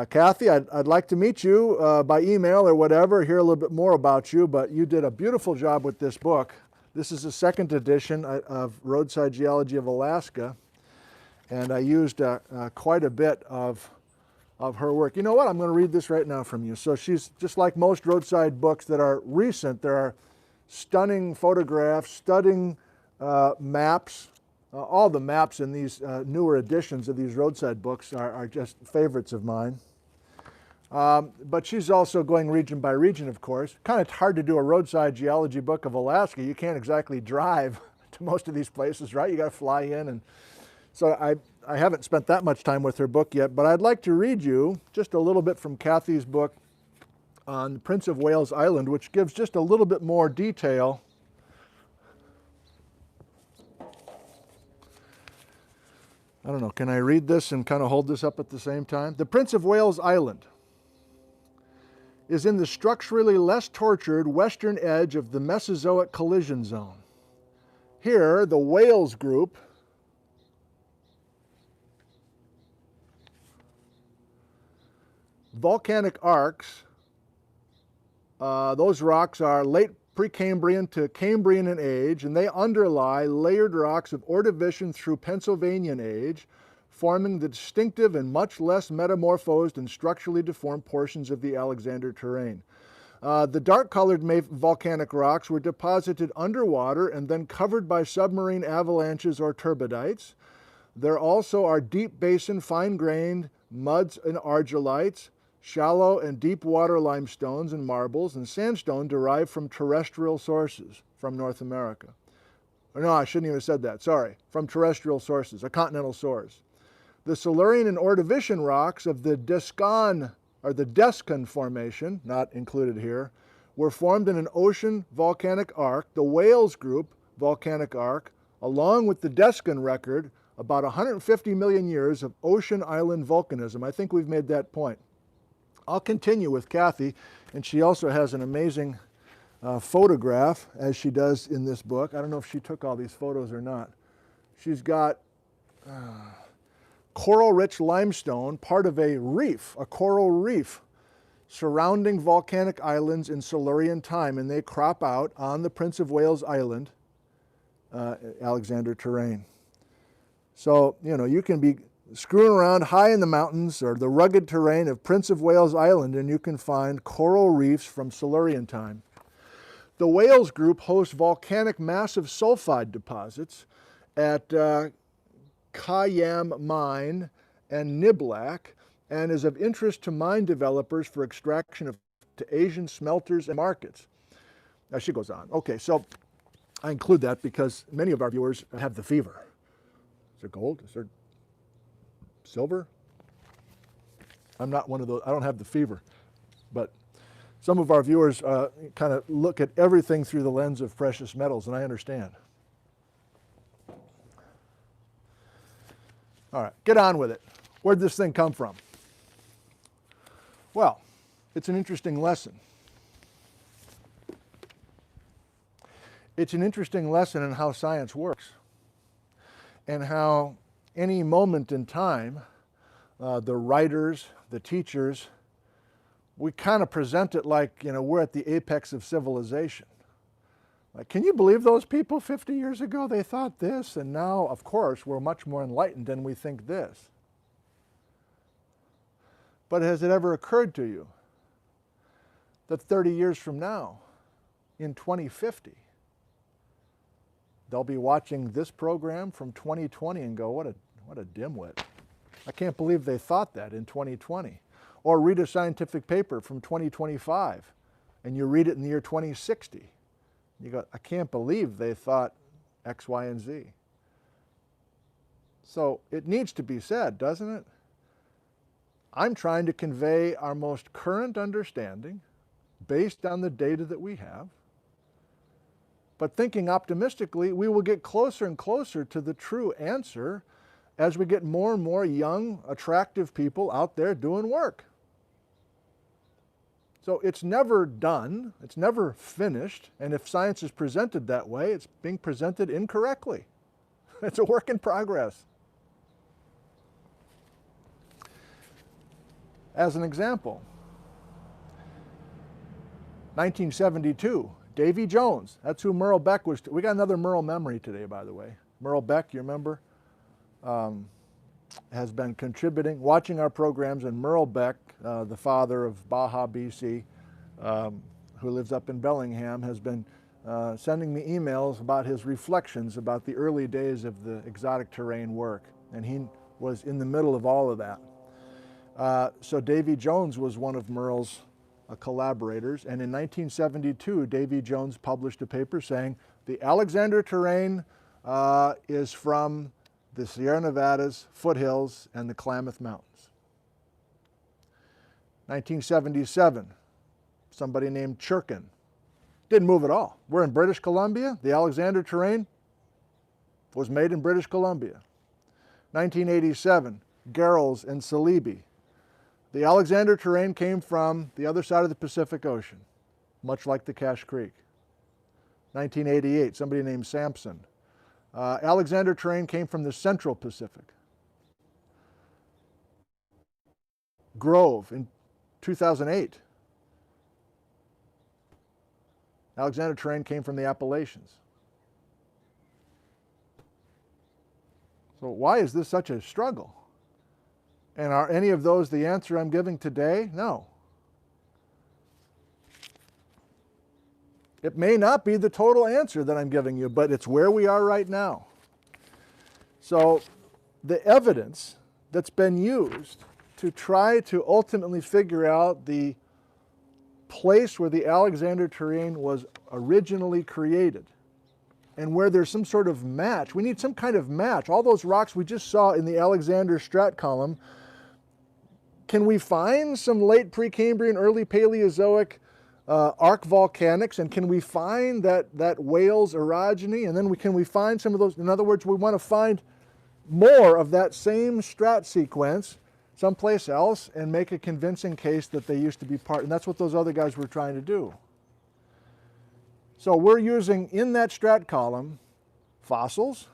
Kathy, I'd like to meet you by email or whatever, hear a little bit more about you, but you did a beautiful job with this book. This is the second edition of Roadside Geology of Alaska, and I used quite a bit of her work. You know what? I'm going to read this right now from you. So she's just like most roadside books that are recent. There are stunning photographs, stunning maps. All the maps in these newer editions of these roadside books are just favorites of mine. But she's also going region by region, of course. Kind of hard to do a roadside geology book of Alaska. You can't exactly drive to most of these places, right? You got to fly in. And so I haven't spent that much time with her book yet, but I'd like to read you just a little bit from Kathy's book on Prince of Wales Island, which gives just a little bit more detail. I don't know, can I read this and kind of hold this up at the same time? The Prince of Wales Island is in the structurally less tortured western edge of the Mesozoic collision zone. Here, the Wales group volcanic arcs, those rocks are late Precambrian to Cambrian in age, and they underlie layered rocks of Ordovician through Pennsylvanian age, forming the distinctive and much less metamorphosed and structurally deformed portions of the Alexander terrane. The dark-colored volcanic rocks were deposited underwater and then covered by submarine avalanches or turbidites. There also are deep basin, fine-grained muds and argillites, shallow and deep water limestones and marbles, and sandstone derived from terrestrial sources from North America. Or no, I shouldn't even have said that, sorry, from terrestrial sources, a continental source. The Silurian and Ordovician rocks of the Descan Formation, not included here, were formed in an ocean volcanic arc, the Wales Group volcanic arc, along with the Descan record, about 150 million years of ocean island volcanism. I think we've made that point. I'll continue with Kathy, and she also has an amazing photograph, as she does in this book. I don't know if she took all these photos or not. She's got coral-rich limestone, part of a reef, a coral reef, surrounding volcanic islands in Silurian time, and they crop out on the Prince of Wales Island, Alexander Terrane. So, you know, you can be screwing around high in the mountains or the rugged terrain of Prince of Wales Island, and you can find coral reefs from Silurian time. The Wales Group hosts volcanic massive sulfide deposits at Khayyam Mine and Niblack, and is of interest to mine developers for extraction to Asian smelters and markets. Now she goes on. Okay, so I include that because many of our viewers have the fever. Is there gold? Is there silver? I'm not one of those. I don't have the fever. But some of our viewers kind of look at everything through the lens of precious metals, and I understand. All right, get on with it. Where'd this thing come from? Well, it's an interesting lesson. It's an interesting lesson in how science works and how any moment in time, the writers, the teachers, we kind of present it like, you know, we're at the apex of civilization. Like, can you believe those people 50 years ago, they thought this, and now, of course, we're much more enlightened and we think this. But has it ever occurred to you that 30 years from now, in 2050, they'll be watching this program from 2020 and go, what a dimwit. I can't believe they thought that in 2020. Or read a scientific paper from 2025 and you read it in the year 2060. You go, I can't believe they thought X, Y, and Z. So it needs to be said, doesn't it? I'm trying to convey our most current understanding based on the data that we have. But thinking optimistically, we will get closer and closer to the true answer as we get more and more young, attractive people out there doing work. So it's never done, it's never finished, and if science is presented that way, it's being presented incorrectly. It's a work in progress. As an example, 1972, Davy Jones, that's who Merle Beck was. We got another Merle memory today, by the way. Merle Beck, you remember, has been contributing, watching our programs, and Merle Beck, the father of Baja, BC, who lives up in Bellingham, has been sending me emails about his reflections about the early days of the exotic terrain work, and he was in the middle of all of that. So Davy Jones was one of Merle's collaborators, and in 1972, Davy Jones published a paper saying the Alexander Terrane is from the Sierra Nevadas, foothills, and the Klamath Mountains. 1977, somebody named Churkin. Didn't move at all. We're in British Columbia. The Alexander Terrane was made in British Columbia. 1987, Garrels and Salibi. The Alexander Terrane came from the other side of the Pacific Ocean, much like the Cache Creek. 1988, somebody named Sampson. Alexander Terrane came from the Central Pacific. Grove in 2008. Alexander Terrane came from the Appalachians. So why is this such a struggle? And are any of those the answer I'm giving today? No. It may not be the total answer that I'm giving you, but it's where we are right now. So the evidence that's been used to try to ultimately figure out the place where the Alexander Terrane was originally created, and where there's some sort of match. We need some kind of match. All those rocks we just saw in the Alexander Strat column, can we find some late Precambrian, early Paleozoic arc volcanics, and can we find that Wales orogeny? And then can we find some of those? In other words, we want to find more of that same Strat sequence someplace else and make a convincing case that they used to be part. And that's what those other guys were trying to do. So we're using in that Strat column fossils,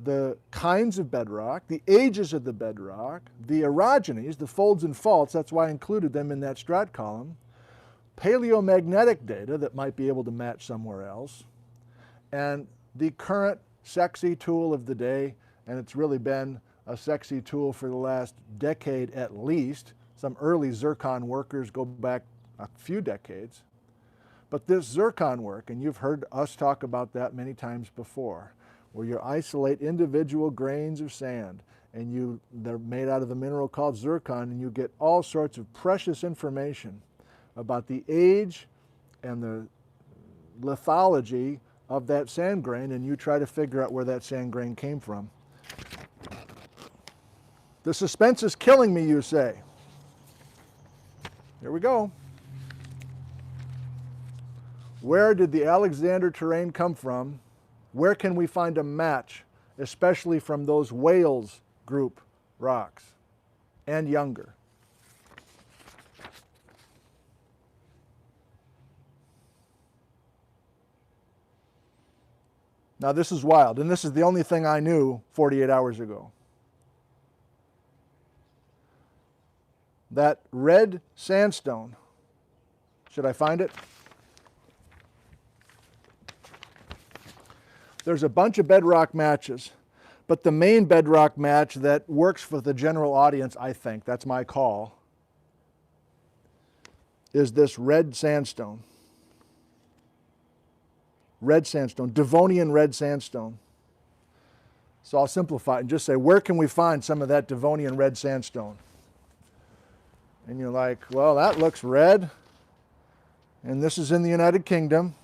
the kinds of bedrock, the ages of the bedrock, the orogenies, the folds and faults, that's why I included them in that Strat column, paleomagnetic data that might be able to match somewhere else, and the current sexy tool of the day, and it's really been a sexy tool for the last decade at least. Some early zircon workers go back a few decades. But this zircon work, and you've heard us talk about that many times before, where you isolate individual grains of sand and they're made out of the mineral called zircon, and you get all sorts of precious information about the age and the lithology of that sand grain, and you try to figure out where that sand grain came from. The suspense is killing me, you say. Here we go. Where did the Alexander terrane come from? Where can we find a match, especially from those Wales group rocks and younger? Now this is wild, and this is the only thing I knew 48 hours ago. That red sandstone, should I find it? There's a bunch of bedrock matches, but the main bedrock match that works for the general audience, I think, that's my call, is this red sandstone. Red sandstone, Devonian red sandstone. So I'll simplify it and just say, where can we find some of that Devonian red sandstone? And you're like, well, that looks red, and this is in the United Kingdom.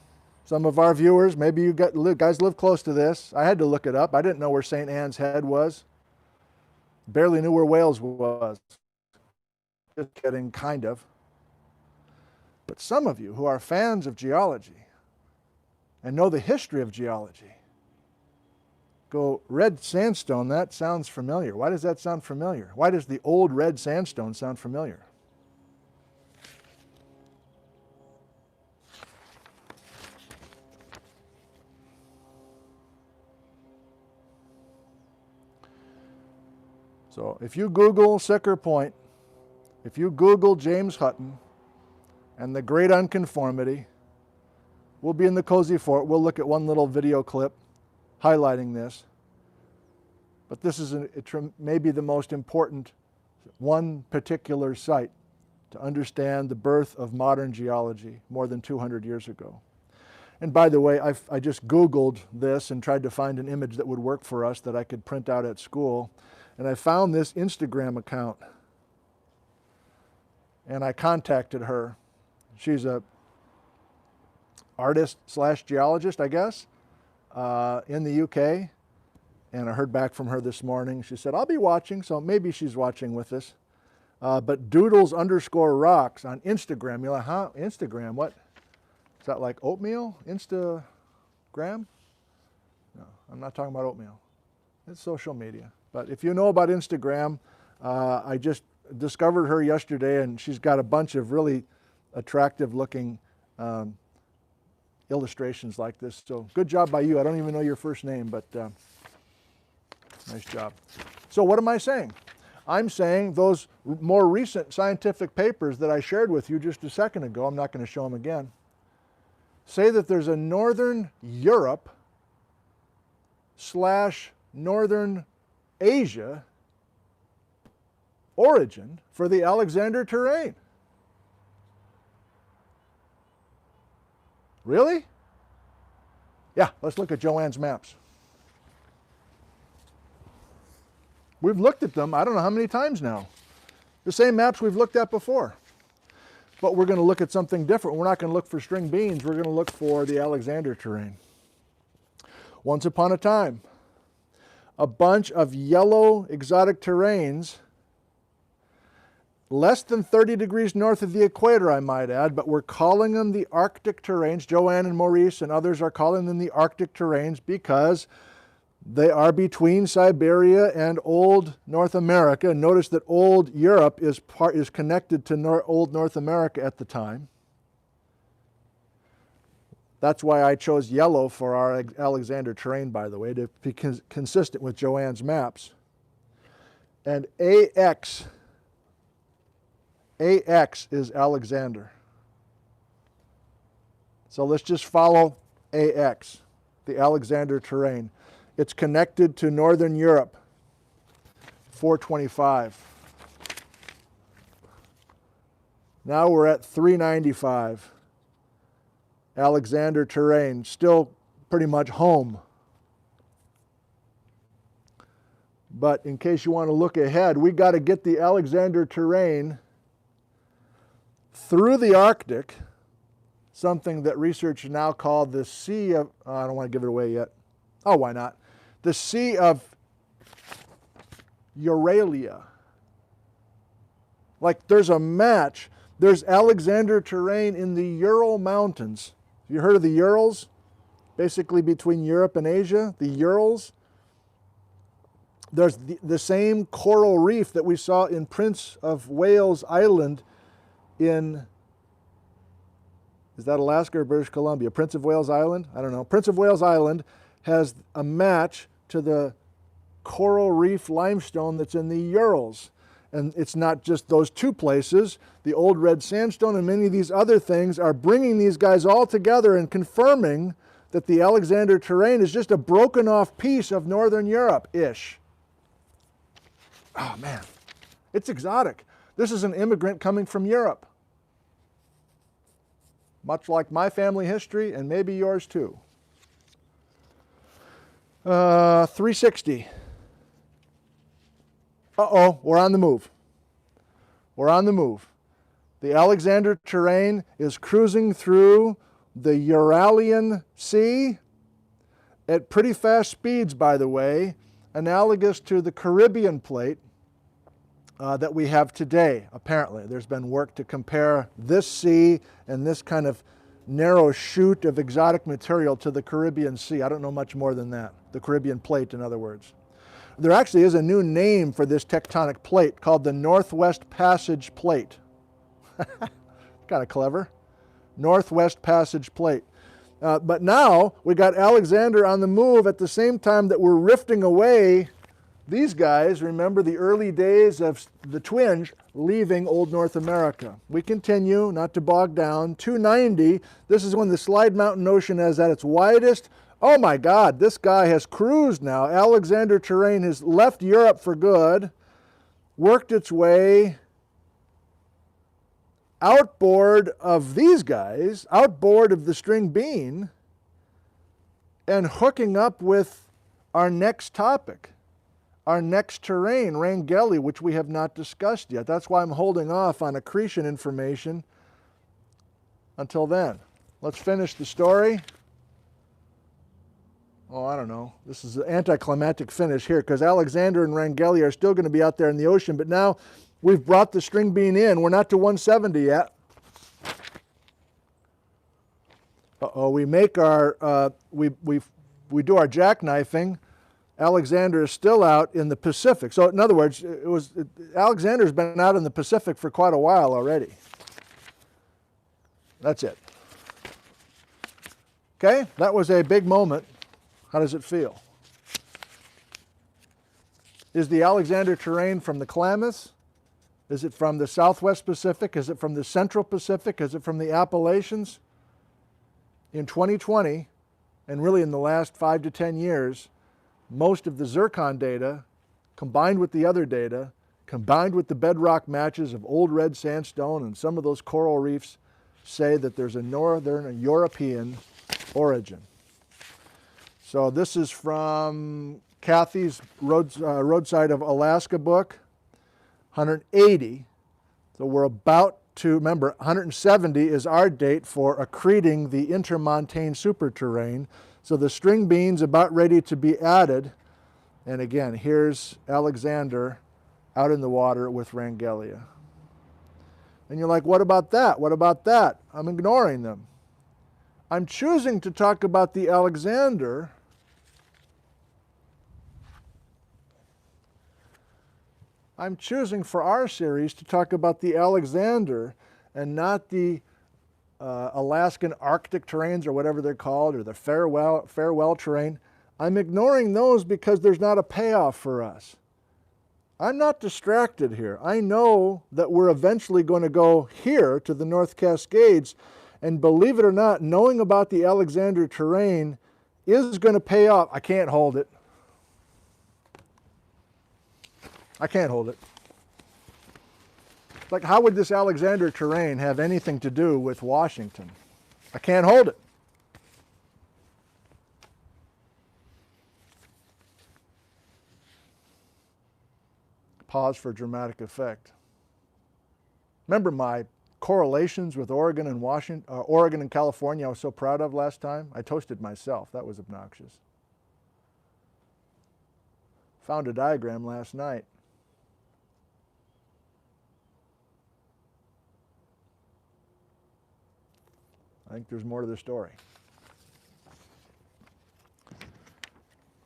Some of our viewers, maybe you guys live close to this. I had to look it up. I didn't know where St. Anne's Head was. Barely knew where Wales was. Just kidding, kind of. But some of you who are fans of geology and know the history of geology go, red sandstone, that sounds familiar. Why does that sound familiar? Why does the old red sandstone sound familiar? So if you Google Sicker Point, if you Google James Hutton and the Great Unconformity, we'll be in the Cozy Fort. We'll look at one little video clip highlighting this. But this is maybe the most important one particular site to understand the birth of modern geology more than 200 years ago. And by the way, I just Googled this and tried to find an image that would work for us that I could print out at school. And I found this Instagram account. And I contacted her. She's a artist / geologist, I guess, in the UK. And I heard back from her this morning. She said, I'll be watching, so maybe she's watching with us. But doodles_rocks on Instagram. You're like, huh? Instagram, what? Is that like oatmeal? Instagram? No, I'm not talking about oatmeal. It's social media. But if you know about Instagram, I just discovered her yesterday, and she's got a bunch of really attractive looking illustrations like this. So good job by you. I don't even know your first name, but nice job. So what am I saying? I'm saying those more recent scientific papers that I shared with you just a second ago, I'm not going to show them again, say that there's a northern Europe / northern Asia origin for the Alexander terrane. Really? Yeah, let's look at Joanne's maps. We've looked at them, I don't know how many times now. The same maps we've looked at before. but we're going to look at something different. We're not going to look for string beans. We're going to look for the Alexander terrane. Once upon a time, a bunch of yellow exotic terranes, less than 30 degrees north of the equator, I might add, but we're calling them the Arctic terranes. Joanne and Maurice and others are calling them the Arctic terranes because they are between Siberia and old North America. Notice that old Europe is connected to old North America at the time. That's why I chose yellow for our Alexander terrane, by the way, to be consistent with Joanne's maps. And AX is Alexander. So let's just follow AX, the Alexander terrane. It's connected to Northern Europe, 425. Now we're at 395. Alexander terrane, still pretty much home. But in case you want to look ahead, we got to get the Alexander terrane through the Arctic, something that researchers now call the Sea of, I don't want to give it away yet. Oh, why not? The Sea of Euralia. Like there's a match. There's Alexander terrane in the Ural Mountains. Have you heard of the Urals? Basically between Europe and Asia, the Urals. There's the same coral reef that we saw in Prince of Wales Island in, is that Alaska or British Columbia? Prince of Wales Island? I don't know. Prince of Wales Island has a match to the coral reef limestone that's in the Urals. And it's not just those two places. The old red sandstone and many of these other things are bringing these guys all together and confirming that the Alexander terrane is just a broken off piece of Northern Europe-ish. Oh man, it's exotic. This is an immigrant coming from Europe. Much like my family history and maybe yours too. 360. Uh-oh, we're on the move. We're on the move. The Alexander terrane is cruising through the Uralian Sea at pretty fast speeds, by the way, analogous to the Caribbean plate that we have today, apparently. There's been work to compare this sea and this kind of narrow chute of exotic material to the Caribbean Sea. I don't know much more than that. The Caribbean plate, in other words. There actually is a new name for this tectonic plate called the Northwest Passage Plate. Kind of clever. Northwest Passage Plate. But now we got Alexander on the move at the same time that we're rifting away these guys. Remember the early days of the twinge leaving old North America. We continue, not to bog down. 290, this is when the Slide Mountain Ocean is at its widest. Oh my God, this guy has cruised now. Alexander terrane has left Europe for good, worked its way outboard of these guys, outboard of the string bean, and hooking up with our next topic, our next terrane, Wrangeli, which we have not discussed yet. That's why I'm holding off on accretion information until then. Let's finish the story. Oh, I don't know. This is an anticlimactic finish here because Alexander and Wrangeli are still going to be out there in the ocean, but now we've brought the string bean in. We're not to 170 yet. Uh-oh, we make our, we do our jackknifing. Alexander is still out in the Pacific. So in other words, Alexander's been out in the Pacific for quite a while already. That's it. Okay, that was a big moment. How does it feel? Is the Alexander terrane from the Klamath? Is it from the Southwest Pacific? Is it from the Central Pacific? Is it from the Appalachians? In 2020, and really in the last 5 to 10 years, most of the zircon data, combined with the other data, combined with the bedrock matches of old red sandstone and some of those coral reefs, say that there's a Northern European origin. So this is from Kathy's Roadside of Alaska book, 180. So we're about to, remember, 170 is our date for accreting the intermontane superterrane. So the string bean's about ready to be added. And again, here's Alexander out in the water with Wrangellia. And you're like, what about that? What about that? I'm ignoring them. I'm choosing to talk about the Alexander I'm choosing for our series to talk about the Alexander and not the Alaskan Arctic terranes or whatever they're called, or the farewell terrane. I'm ignoring those because there's not a payoff for us. I'm not distracted here. I know that we're eventually going to go here to the North Cascades, and believe it or not, knowing about the Alexander terrane is going to pay off. I can't hold it. I can't hold it. Like, how would this Alexander terrane have anything to do with Washington? I can't hold it. Pause for dramatic effect. Remember my correlations with Oregon and Washington, Oregon and California I was so proud of last time? I toasted myself. That was obnoxious. Found a diagram last night. I think there's more to the story.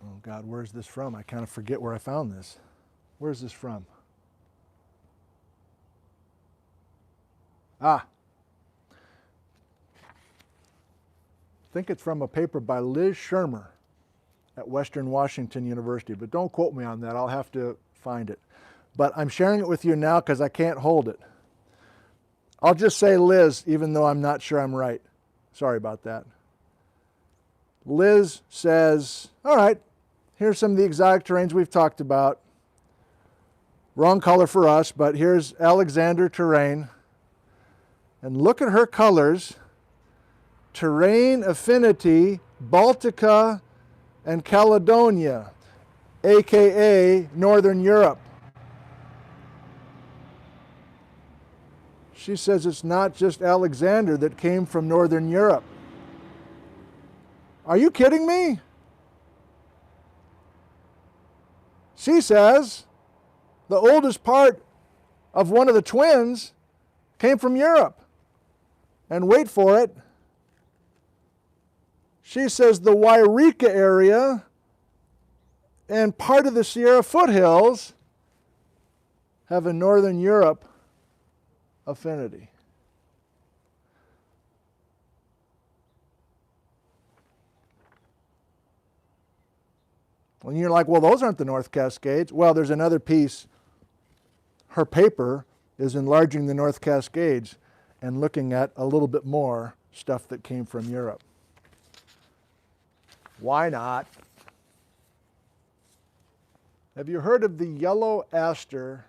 Oh God, where's this from? I kind of forget where I found this. Where's this from? I think it's from a paper by Liz Shermer at Western Washington University, but don't quote me on that. I'll have to find it. But I'm sharing it with you now because I can't hold it. I'll just say Liz, even though I'm not sure I'm right. Sorry about that. Liz says, all right, here's some of the exotic terranes we've talked about. Wrong color for us, but here's Alexander terrane. And look at her colors. Terrane affinity, Baltica and Caledonia, aka Northern Europe. She says it's not just Alexander that came from Northern Europe. Are you kidding me? She says the oldest part of one of the twins came from Europe. And wait for it, she says the Wairika area and part of the Sierra foothills have a Northern Europe affinity. And you're like, well, those aren't the North Cascades. Well, there's another piece. Her paper is enlarging the North Cascades and looking at a little bit more stuff that came from Europe. Why not? Have you heard of the yellow aster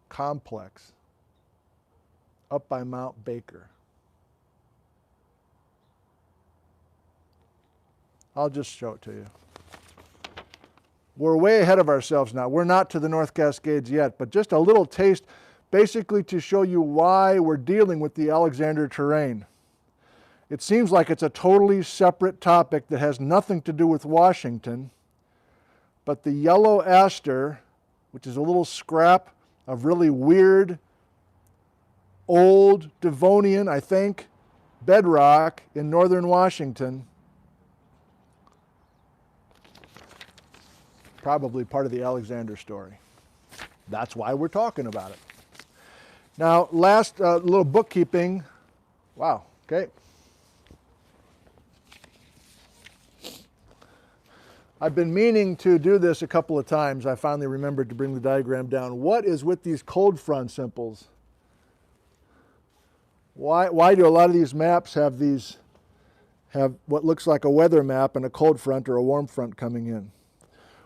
complex up by Mount Baker? I'll just show it to you. We're way ahead of ourselves now. We're not to the North Cascades yet, but just a little taste basically to show you why we're dealing with the Alexander terrane. It seems like it's a totally separate topic that has nothing to do with Washington, but the yellow aster, which is a little scrap of really weird, old Devonian, I think, bedrock in northern Washington, probably part of the Alexander story. That's why we're talking about it. Now, last little bookkeeping. Wow, okay. I've been meaning to do this a couple of times. I finally remembered to bring the diagram down. What is with these cold front symbols? Why do a lot of these maps have what looks like a weather map and a cold front or a warm front coming in?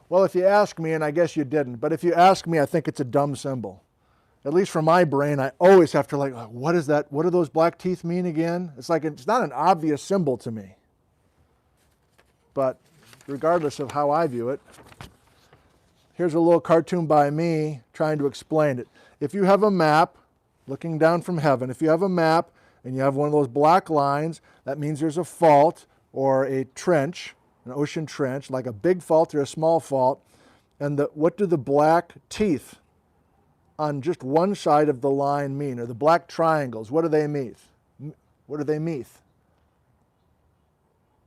Well, if you ask me, and I guess you didn't, but if you ask me, I think it's a dumb symbol. At least for my brain, I always have to like, what is that? What do those black teeth mean again? It's like, it's not an obvious symbol to me. But regardless of how I view it, here's a little cartoon by me trying to explain it. If you have a map looking down from heaven. If you have a map and you have one of those black lines, that means there's a fault or a trench, an ocean trench, like a big fault or a small fault. And what do the black teeth on just one side of the line mean? Or the black triangles, what do they mean? What do they mean?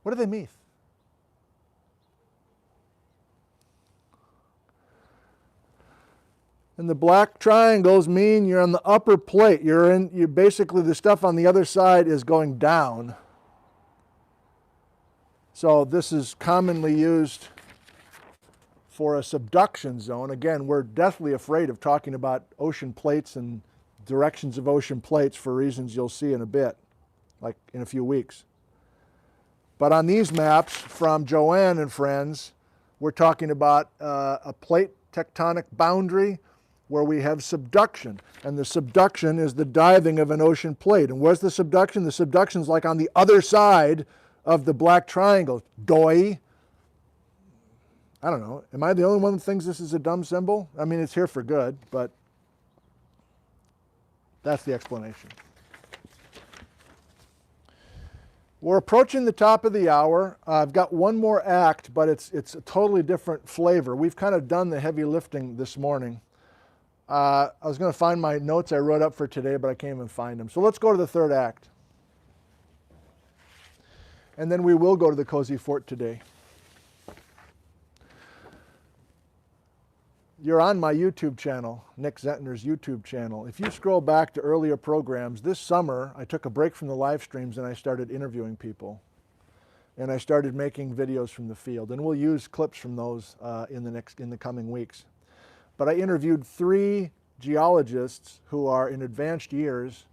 What do they mean? And the black triangles mean you're on the upper plate. You're basically, the stuff on the other side is going down. So this is commonly used for a subduction zone. Again, we're deathly afraid of talking about ocean plates and directions of ocean plates for reasons you'll see in a bit, like in a few weeks. But on these maps from Joanne and friends, we're talking about a plate tectonic boundary where we have subduction. And the subduction is the diving of an ocean plate. And where's the subduction? The subduction is like on the other side of the black triangle. Doi. I don't know. Am I the only one that thinks this is a dumb symbol? I mean, it's here for good, but that's the explanation. We're approaching the top of the hour. I've got one more act, but it's a totally different flavor. We've kind of done the heavy lifting this morning. I was going to find my notes I wrote up for today, but I can't even find them. So let's go to the third act. And then we will go to the Cozy Fort today. You're on my YouTube channel, Nick Zentner's YouTube channel. If you scroll back to earlier programs, this summer I took a break from the live streams and I started interviewing people. And I started making videos from the field. And we'll use clips from those in the coming weeks. But I interviewed 3 geologists who are in advanced years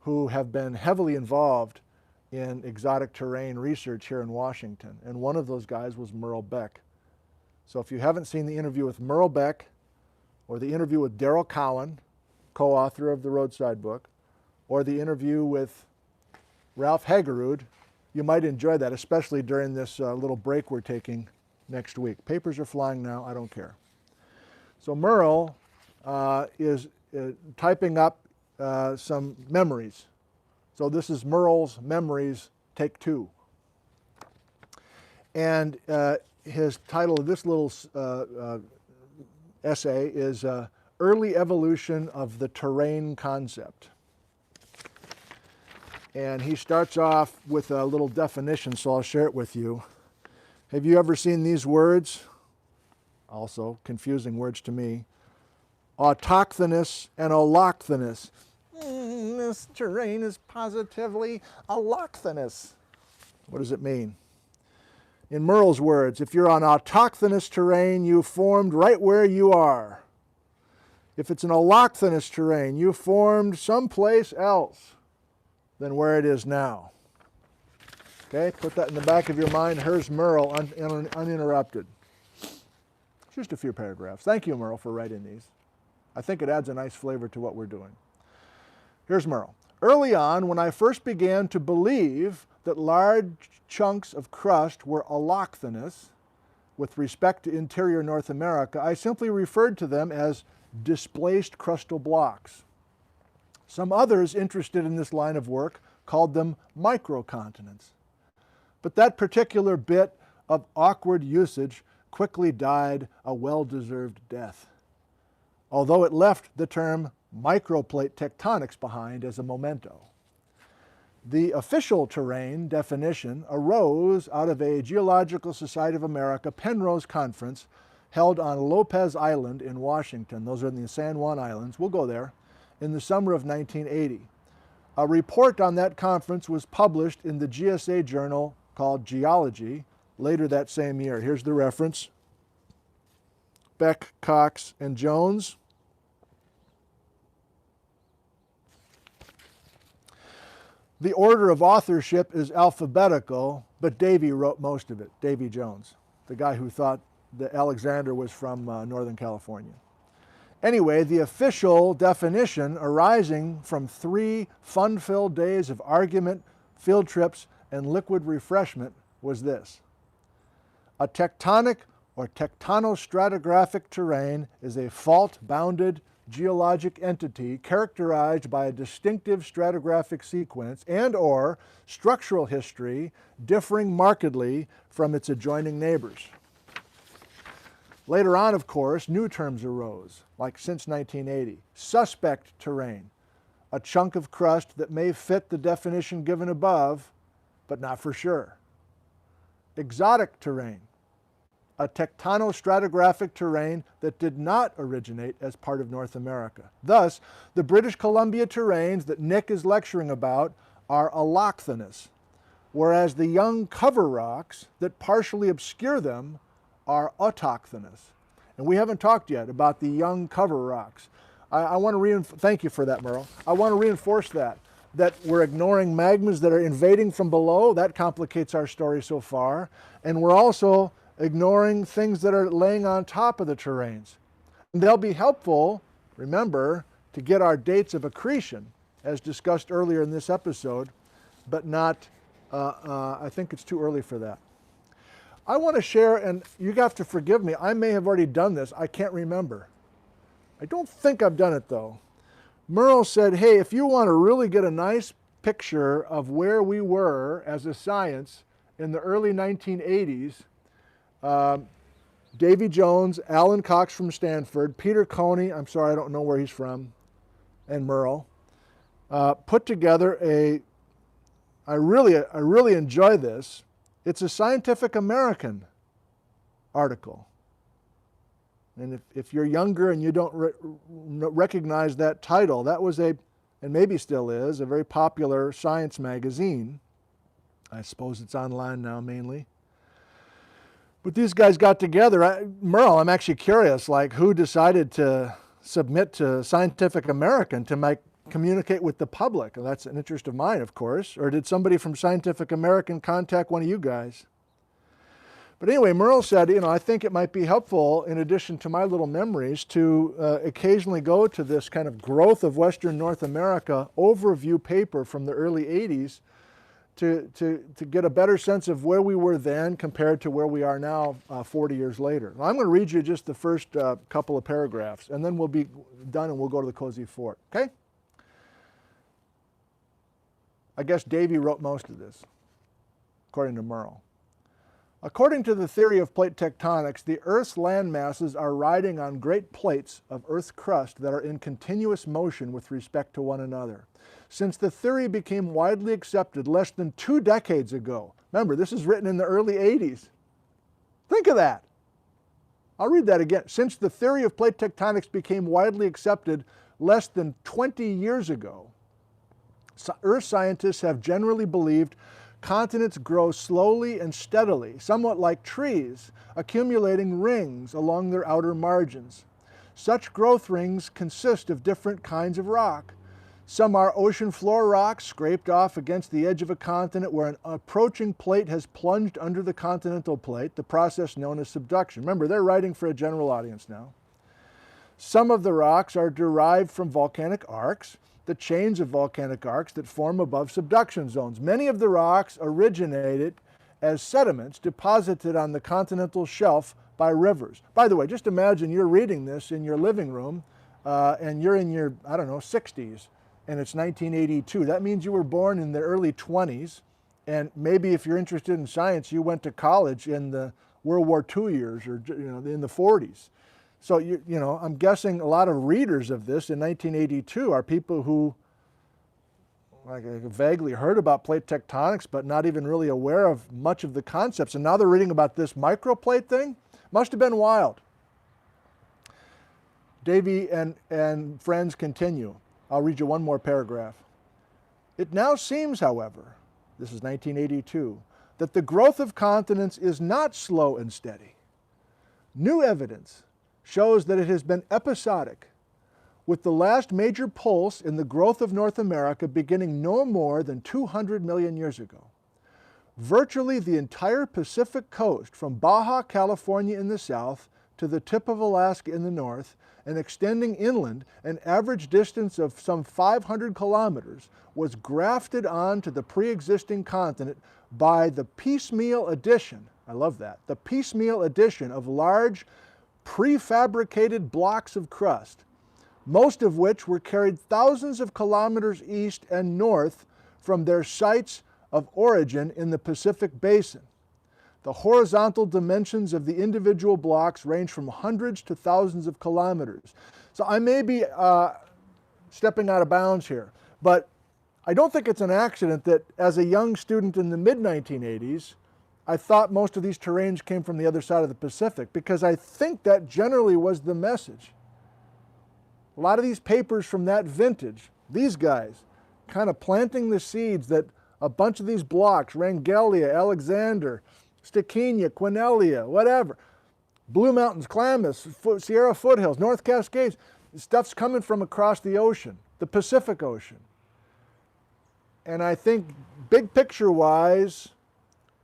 who have been heavily involved in exotic terrain research here in Washington. And one of those guys was Merle Beck. So if you haven't seen the interview with Merle Beck or the interview with Daryl Cowan, co-author of the Roadside book, or the interview with Ralph Hagerud, you might enjoy that, especially during this little break we're taking next week. Papers are flying now, I don't care. So Merle is typing up some memories. So this is Merle's memories, take 2. And his title of this little essay is Early Evolution of the Terrane Concept. And he starts off with a little definition, so I'll share it with you. Have you ever seen these words? Also confusing words to me. Autochthonous and allochthonous. This terrain is positively allochthonous. What does it mean? In Merle's words, if you're on autochthonous terrain, you formed right where you are. If it's an allochthonous terrain, you formed someplace else than where it is now. Okay, put that in the back of your mind. Here's Merle, uninterrupted. Just a few paragraphs. Thank you, Merle, for writing these. I think it adds a nice flavor to what we're doing. Here's Merle. Early on, when I first began to believe that large chunks of crust were allochthonous with respect to interior North America, I simply referred to them as displaced crustal blocks. Some others interested in this line of work called them microcontinents. But that particular bit of awkward usage quickly died a well-deserved death, although it left the term microplate tectonics behind as a memento. The official terrain definition arose out of a Geological Society of America Penrose conference held on Lopez Island in Washington. Those are in the San Juan Islands. We'll go there in the summer of 1980. A report on that conference was published in the GSA journal called Geology later that same year. Here's the reference. Beck, Cox, and Jones. The order of authorship is alphabetical, but Davy wrote most of it, Davy Jones, the guy who thought that Alexander was from Northern California. Anyway, the official definition arising from 3 fun-filled days of argument, field trips, and liquid refreshment was this. A tectonic or tectonostratigraphic terrain is a fault-bounded geologic entity characterized by a distinctive stratigraphic sequence and/or structural history differing markedly from its adjoining neighbors. Later on, of course, new terms arose, like since 1980. Suspect terrane, a chunk of crust that may fit the definition given above, but not for sure. Exotic terrane, a tectonostratigraphic terrane that did not originate as part of North America. Thus, the British Columbia terranes that Nick is lecturing about are allochthonous, whereas the young cover rocks that partially obscure them are autochthonous. And we haven't talked yet about the young cover rocks. I want to thank you for that, Merle. I want to reinforce that we're ignoring magmas that are invading from below. That complicates our story so far. And we're also ignoring things that are laying on top of the terranes. And they'll be helpful, remember, to get our dates of accretion, as discussed earlier in this episode, but not, I think it's too early for that. I want to share, and you have to forgive me, I may have already done this, I can't remember. I don't think I've done it though. Merle said, hey, if you want to really get a nice picture of where we were as a science in the early 1980s, Davy Jones, Alan Cox from Stanford, Peter Coney, I'm sorry, I don't know where he's from, and Merle, put together I really enjoy this. It's a Scientific American article. And if you're younger and you don't recognize that title, that was and maybe still is, a very popular science magazine. I suppose it's online now mainly. But these guys got together. Merle, I'm actually curious, like who decided to submit to Scientific American to communicate with the public? And that's an interest of mine, of course. Or did somebody from Scientific American contact one of you guys? But anyway, Merle said, I think it might be helpful, in addition to my little memories, to occasionally go to this kind of growth of Western North America overview paper from the early 80s to get a better sense of where we were then compared to where we are now 40 years later. Now, I'm going to read you just the first couple of paragraphs, and then we'll be done and we'll go to the Cozy Fort, okay? I guess Davy wrote most of this, according to Merle. According to the theory of plate tectonics, the Earth's land masses are riding on great plates of Earth's crust that are in continuous motion with respect to one another. Since the theory became widely accepted less than 2 decades ago, remember, this is written in the early 80s. Think of that. I'll read that again. Since the theory of plate tectonics became widely accepted less than 20 years ago, Earth scientists have generally believed continents grow slowly and steadily, somewhat like trees, accumulating rings along their outer margins. Such growth rings consist of different kinds of rock. Some are ocean floor rocks scraped off against the edge of a continent where an approaching plate has plunged under the continental plate, the process known as subduction. Remember, they're writing for a general audience now. Some of the rocks are derived from volcanic arcs, the chains of volcanic arcs that form above subduction zones. Many of the rocks originated as sediments deposited on the continental shelf by rivers. By the way, just imagine you're reading this in your living room and you're in your, 60s, and it's 1982. That means you were born in the early 20s, and maybe if you're interested in science, you went to college in the World War II years or in the 40s. So, I'm guessing a lot of readers of this in 1982 are people who vaguely heard about plate tectonics, but not even really aware of much of the concepts. And now they're reading about this microplate thing. Must have been wild. Davy and friends continue. I'll read you one more paragraph. It now seems, however, this is 1982, that the growth of continents is not slow and steady. New evidence shows that it has been episodic, with the last major pulse in the growth of North America beginning no more than 200 million years ago. Virtually the entire Pacific coast, from Baja California in the south to the tip of Alaska in the north, and extending inland an average distance of some 500 kilometers, was grafted onto the pre-existing continent by the piecemeal addition, I love that, the piecemeal addition of large prefabricated blocks of crust. most of which were carried thousands of kilometers east and north from their sites of origin in the Pacific Basin. The horizontal dimensions of the individual blocks range from hundreds to thousands of kilometers. So I may be stepping out of bounds here, but I don't think it's an accident that as a young student in the mid-1980s, I thought most of these terranes came from the other side of the Pacific, because I think that generally was the message. A lot of these papers from that vintage, these guys, kind of planting the seeds that a bunch of these blocks, Wrangellia, Alexander, Stickinia, Quinellia, whatever, Blue Mountains, Klamath, Sierra Foothills, North Cascades, stuff's coming from across the ocean, the Pacific Ocean. And I think big picture-wise,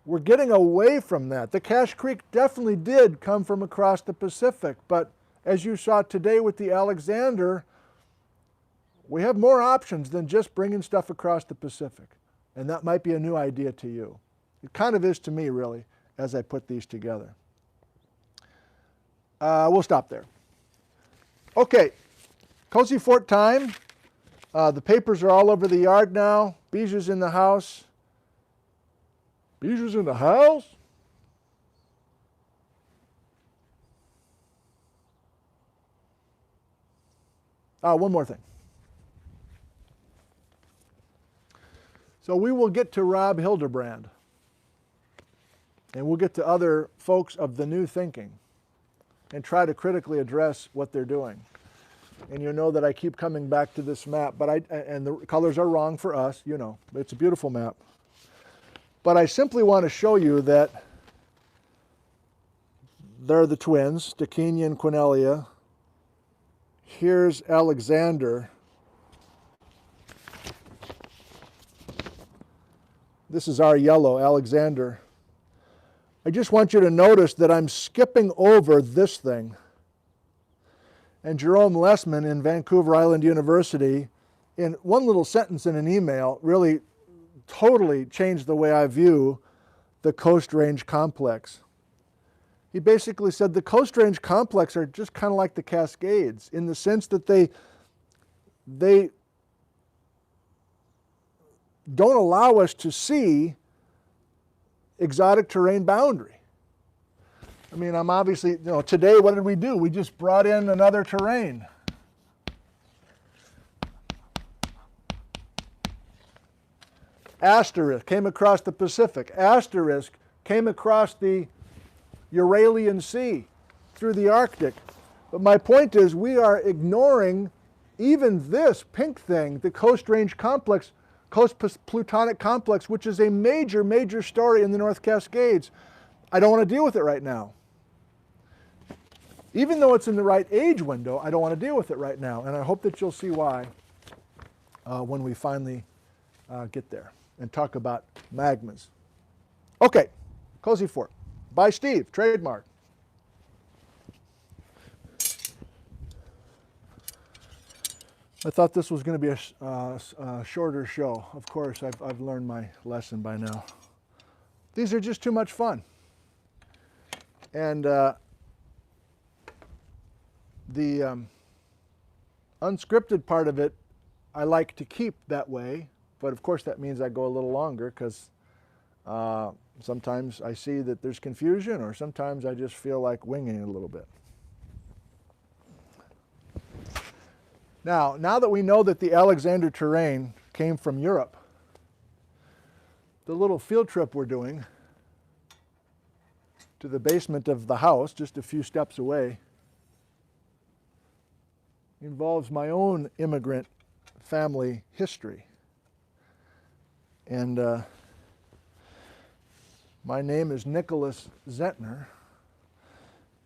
we're getting away from that. The Cache Creek definitely did come from across the Pacific, but as you saw today with the Alexander, we have more options than just bringing stuff across the Pacific. And that might be a new idea to you. It kind of is to me, really, as I put these together. We'll stop there. Okay, Cozy Fort time. The papers are all over the yard now. Bijou's in the house. Bijou's in the house? One more thing. So we will get to Rob Hildebrand, and we'll get to other folks of the new thinking and try to critically address what they're doing. And you know that I keep coming back to this map, but and the colors are wrong for us, you know. It's a beautiful map. But I simply want to show you that they're the twins, Stickinia and Quinellia. Here's Alexander. This is our yellow, Alexander. I just want you to notice that I'm skipping over this thing. And Jerome Lessman in Vancouver Island University, in one little sentence in an email, really totally changed the way I view the Coast Range complex. He basically said the Coast Range complex are just kind of like the Cascades in the sense that they don't allow us to see exotic terrain boundary. I mean, I'm obviously, you know, today what did we do? We just brought in another terrain. Asterisk came across the Pacific. Asterisk came across the Euralian Sea through the Arctic. But my point is we are ignoring even this pink thing, the Coast Range complex, Coast Plutonic complex, which is a major, major story in the North Cascades. I don't want to deal with it right now. Even though it's in the right age window, I don't want to deal with it right now. And I hope that you'll see why when we finally get there and talk about magmas. Okay, Cozy Fort by Steve, trademark. I thought this was going to be a shorter show. Of course, I've learned my lesson by now. These are just too much fun. And the unscripted part of it, I like to keep that way. But of course, that means I go a little longer because sometimes I see that there's confusion, or sometimes I just feel like winging it a little bit. Now that we know that the Alexander terrane came from Europe, the little field trip we're doing to the basement of the house, just a few steps away, involves my own immigrant family history. And my name is Nicholas Zettner,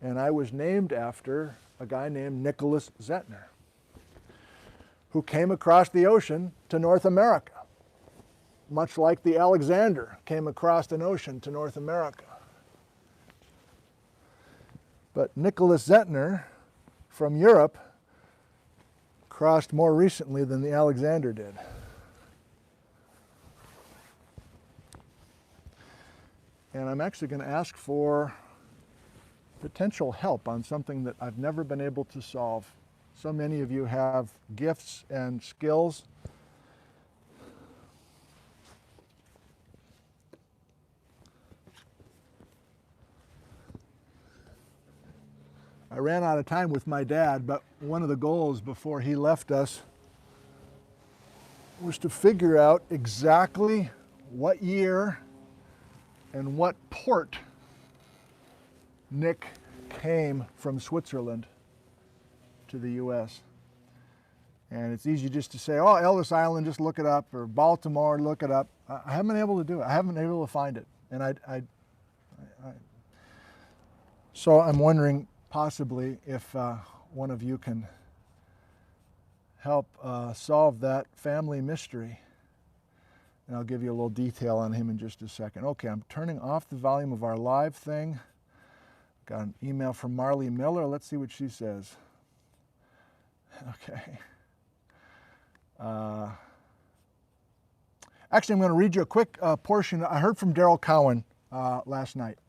and I was named after a guy named Nicholas Zettner, who came across the ocean to North America, much like the Alexander came across an ocean to North America. But Nicholas Zettner from Europe crossed more recently than the Alexander did. And I'm actually going to ask for potential help on something that I've never been able to solve So many of you have gifts and skills. I ran out of time with my dad, but one of the goals before he left us was to figure out exactly what year and what port Nick came from Switzerland to the U.S. And it's easy just to say, oh, Ellis Island, just look it up, or Baltimore, look it up. I haven't been able to do it. I haven't been able to find it. And so I'm wondering possibly if one of you can help solve that family mystery. And I'll give you a little detail on him in just a second. Okay, I'm turning off the volume of our live thing. Got an email from Marley Miller. Let's see what she says. Okay. Actually, I'm going to read you a quick portion. I heard from Daryl Cowan last night.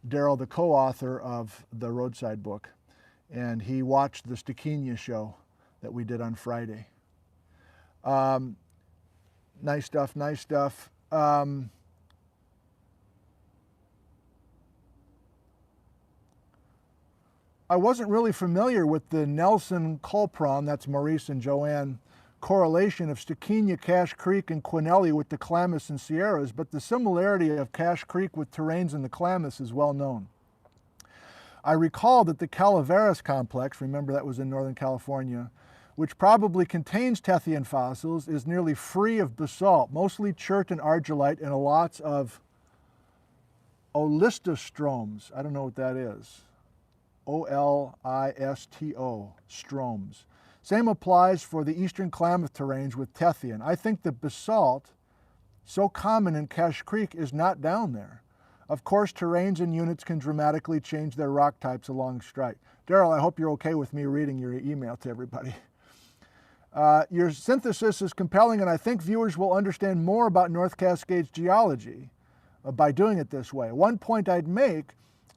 Daryl, the co-author of the Roadside book, and he watched the Stikenia show that we did on Friday. Nice stuff, nice stuff. I wasn't really familiar with the Nelson-Colpron, that's Maurice and Joanne, correlation of Stikenia, Cache Creek, and Quinellia with the Klamath and Sierras, but the similarity of Cache Creek with Terranes and the Klamath is well known. I recall that the Calaveras complex, remember that was in Northern California, which probably contains Tethyan fossils, is nearly free of basalt, mostly chert and argillite, and lots of olistostromes. I don't know what that is. O-L-I-S-T-O, stromes. Same applies for the eastern Klamath terranes with Tethyan. I think the basalt, so common in Cache Creek, is not down there. Of course, terranes and units can dramatically change their rock types along strike. Daryl, I hope you're okay with me reading your email to everybody. Your synthesis is compelling, and I think viewers will understand more about North Cascades geology by doing it this way. One point I'd make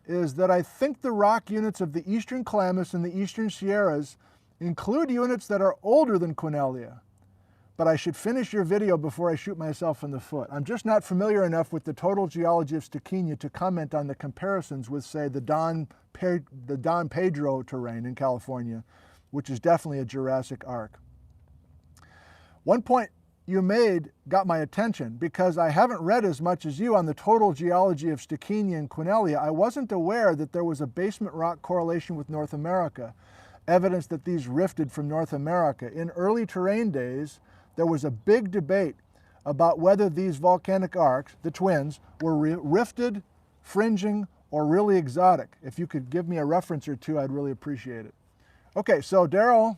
is that I think the rock units of the eastern Klamath and the eastern Sierras include units that are older than Quinellia. But I should finish your video before I shoot myself in the foot. I'm just not familiar enough with the total geology of Stikenia to comment on the comparisons with, say, the Don Pedro terrane in California, which is definitely a Jurassic arc. One point you made got my attention because I haven't read as much as you on the total geology of Stikenia and Quinellia. I wasn't aware that there was a basement rock correlation with North America, evidence that these rifted from North America. In early terrane days, there was a big debate about whether these volcanic arcs, the twins, were rifted, fringing, or really exotic. If you could give me a reference or two, I'd really appreciate it. Okay, so Daryl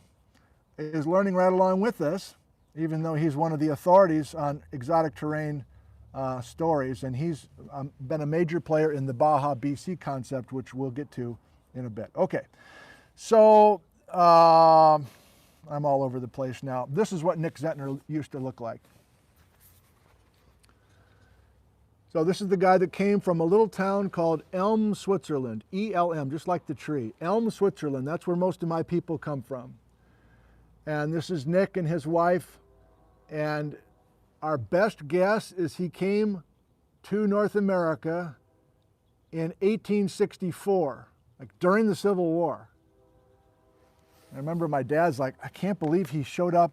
is learning right along with us, even though he's one of the authorities on exotic terrain stories, and he's been a major player in the Baja BC concept, which we'll get to in a bit. Okay, so I'm all over the place now. This is what Nick Zettner used to look like. So this is the guy that came from a little town called Elm, Switzerland, E-L-M, just like the tree. Elm, Switzerland, that's where most of my people come from. And this is Nick and his wife, and our best guess is he came to North America in 1864, like during the Civil War. I remember my dad's like, I can't believe he showed up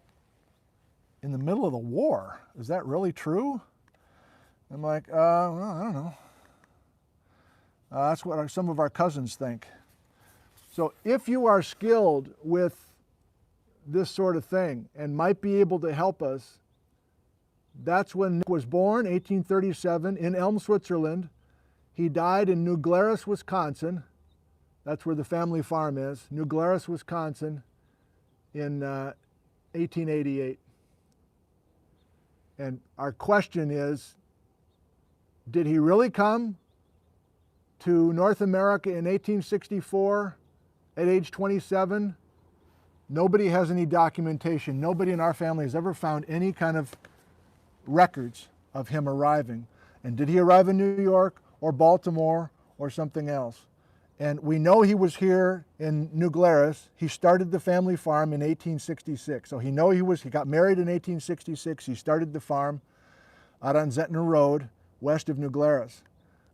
in the middle of the war. Is that really true? I'm like, well, I don't know. That's what some of our cousins think. So if you are skilled with this sort of thing and might be able to help us, that's when Nick was born, 1837, in Elm, Switzerland. He died in New Glarus, Wisconsin. That's where the family farm is, New Glarus, Wisconsin, in 1888. And our question is, did he really come to North America in 1864 at age 27? Nobody has any documentation. Nobody in our family has ever found any kind of records of him arriving. And did he arrive in New York or Baltimore or something else? And we know he was here in New Glarus. He started the family farm in 1866. So he got married in 1866. He started the farm out on Zentner Road, west of New Glarus.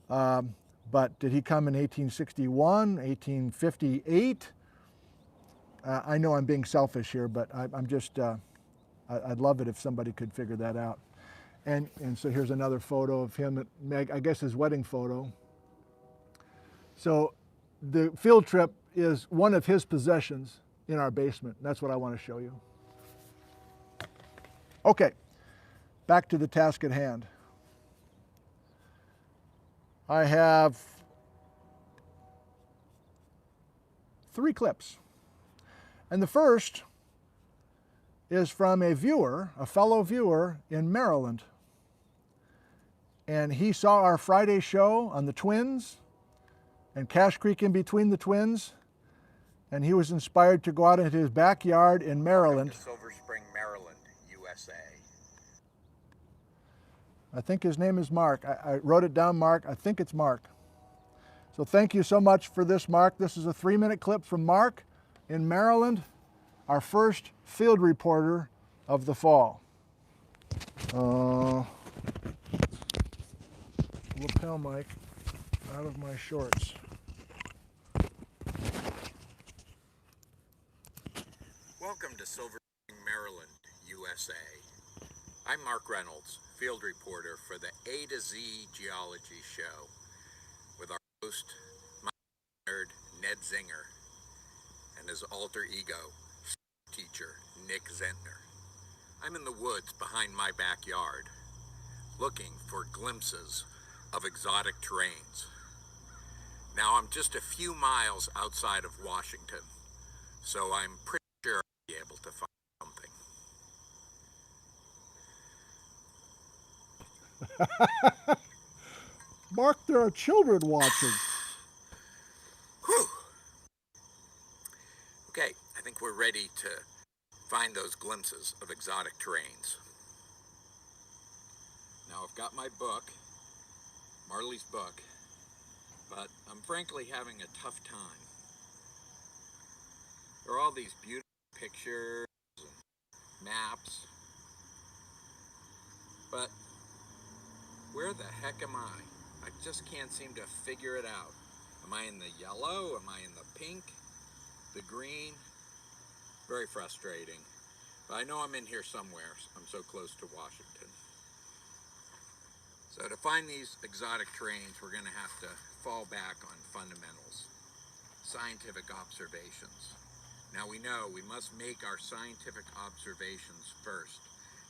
But did he come in 1861, 1858? I know I'm being selfish here, but I'd love it if somebody could figure that out. And so here's another photo of him, I guess his wedding photo. So the field trip is one of his possessions in our basement. That's what I want to show you. Okay, back to the task at hand. I have 3 clips. And the first is from a fellow viewer in Maryland. And he saw our Friday show on the Twins and Cache Creek in between the Twins. And he was inspired to go out into his backyard in Maryland. Silver Spring, Maryland, USA. I think his name is Mark. I wrote it down, Mark. I think it's Mark. So thank you so much for this, Mark. This is a 3-minute clip from Mark in Maryland, our first field reporter of the fall. Lapel mic out of my shorts. Welcome to Silver Spring, Maryland, USA. I'm Mark Reynolds, field reporter for the A to Z Geology Show, with our host, my nerd, Ned Zinger, and his alter ego, teacher, Nick Zentner. I'm in the woods behind my backyard, looking for glimpses of exotic terranes. Now, I'm just a few miles outside of Washington, so I'm pretty sure I'll be able to find something. Mark, there are children watching. Whew. Okay, I think we're ready to find those glimpses of exotic terranes. Now, I've got my book, Marley's book, but I'm frankly having a tough time. There are all these beautiful pictures and maps, but where the heck am I? I just can't seem to figure it out. Am I in the yellow? Am I in the pink? The green? Very frustrating. But I know I'm in here somewhere. I'm so close to Washington. So to find these exotic terranes, we're going to have to fall back on fundamentals, scientific observations. Now we know we must make our scientific observations first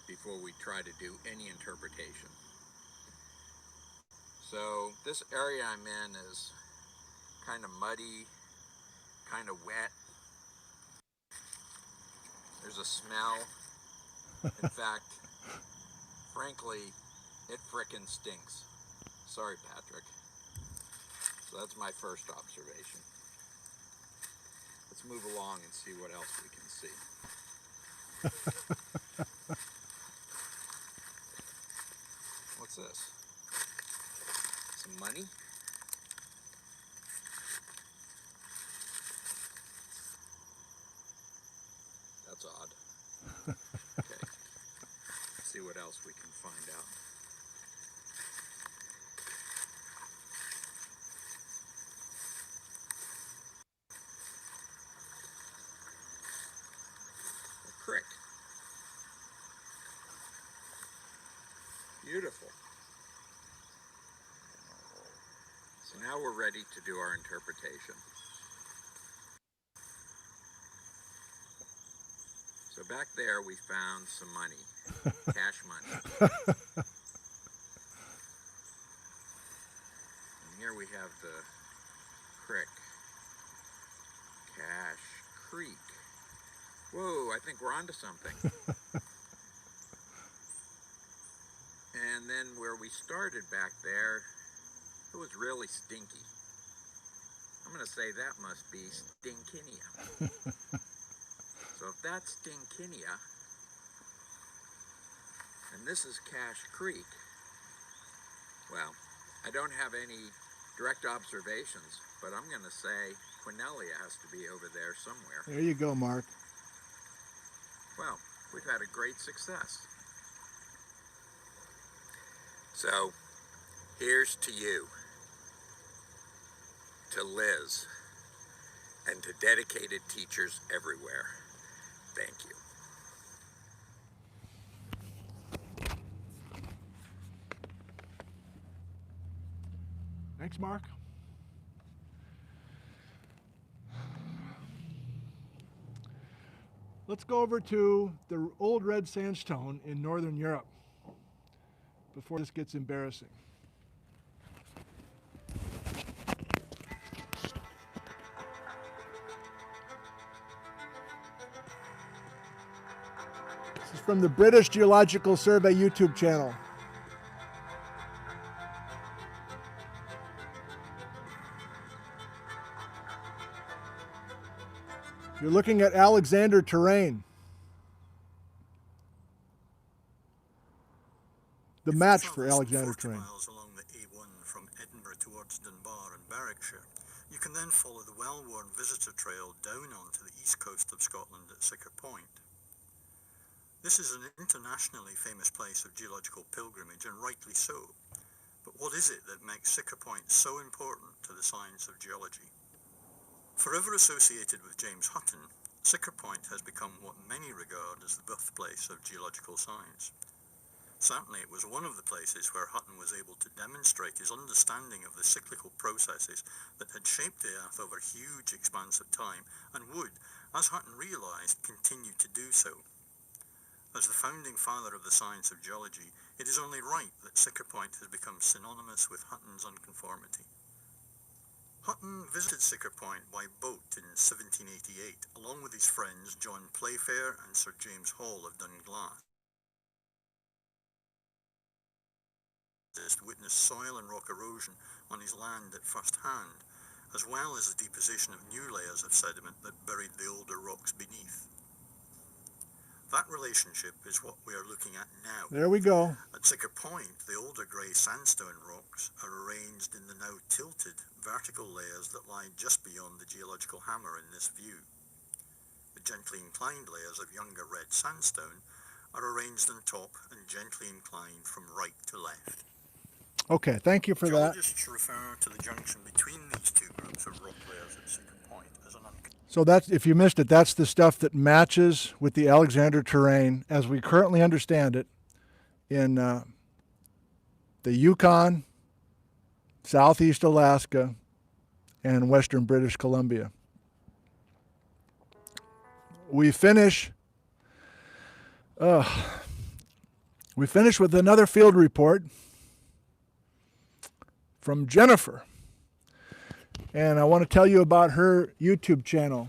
before we try to do any interpretation. So this area I'm in is kind of muddy, kind of wet. There's a smell. In fact, frankly, it frickin' stinks. Sorry, Patrick. So that's my first observation. Let's move along and see what else we can see. What's this? Some money? That's odd. Okay. Let's see what else we can find out. A crick. Beautiful. So now we're ready to do our interpretation. So back there we found some money, cash money. And here we have the creek, Cache Creek. Whoa, I think we're onto something. And then where we started back there, it was really stinky. I'm going to say that must be Stinkinia. So if that's Stinkinia, and this is Cache Creek, well, I don't have any direct observations, but I'm going to say Quinellia has to be over there somewhere. There you go, Mark. Well, we've had a great success. So, here's to you, to Liz, and to dedicated teachers everywhere. Thank you. Thanks, Mark. Let's go over to the old red sandstone in Northern Europe before this gets embarrassing. This is from the British Geological Survey YouTube channel. You're looking at Alexander Terrane. The match for Alexander Terrane. Miles along the A1 from Edinburgh towards Dunbar and Berwickshire, you can then follow the well-worn visitor trail down onto the east coast of Scotland at Sicker Point. This is an internationally famous place of geological pilgrimage, and rightly so. But what is it that makes Sicker Point so important to the science of geology? Forever associated with James Hutton, Sicker Point has become what many regard as the birthplace of geological science. Certainly it was one of the places where Hutton was able to demonstrate his understanding of the cyclical processes that had shaped the Earth over huge expanse of time, and would, as Hutton realized, continue to do so. As the founding father of the science of geology, it is only right that Sicker Point has become synonymous with Hutton's unconformity. Hutton visited Sicker Point by boat in 1788, along with his friends John Playfair and Sir James Hall of Dunglass. Witnessed soil and rock erosion on his land at first hand, as well as the deposition of new layers of sediment that buried the older rocks beneath. That relationship is what we are looking at now. There we go. At Sicker Point, the older grey sandstone rocks are arranged in the now tilted vertical layers that lie just beyond the geological hammer in this view. The gently inclined layers of younger red sandstone are arranged on top and gently inclined from right to left. Okay, thank you for that. Geologists refer to the junction between these two groups of rock layers at Sicker Point as an So that's, if you missed it, that's the stuff that matches with the Alexander Terrane as we currently understand it in the Yukon, Southeast Alaska, and Western British Columbia. We finish with another field report from Jennifer. And I want to tell you about her YouTube channel.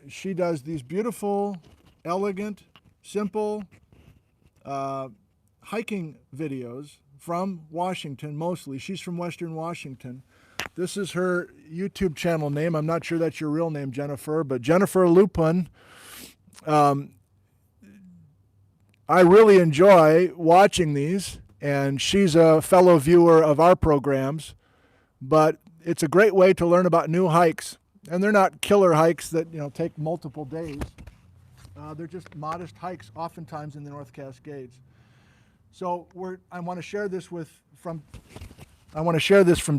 She does these beautiful, elegant, simple hiking videos from Washington mostly. She's from Western Washington. This is her YouTube channel name. I'm not sure that's your real name, Jennifer, but Jennifer Lupin. I really enjoy watching these, and she's a fellow viewer of our programs, but it's a great way to learn about new hikes. And they're not killer hikes that take multiple days. They're just modest hikes, oftentimes in the North Cascades. So I want to share this from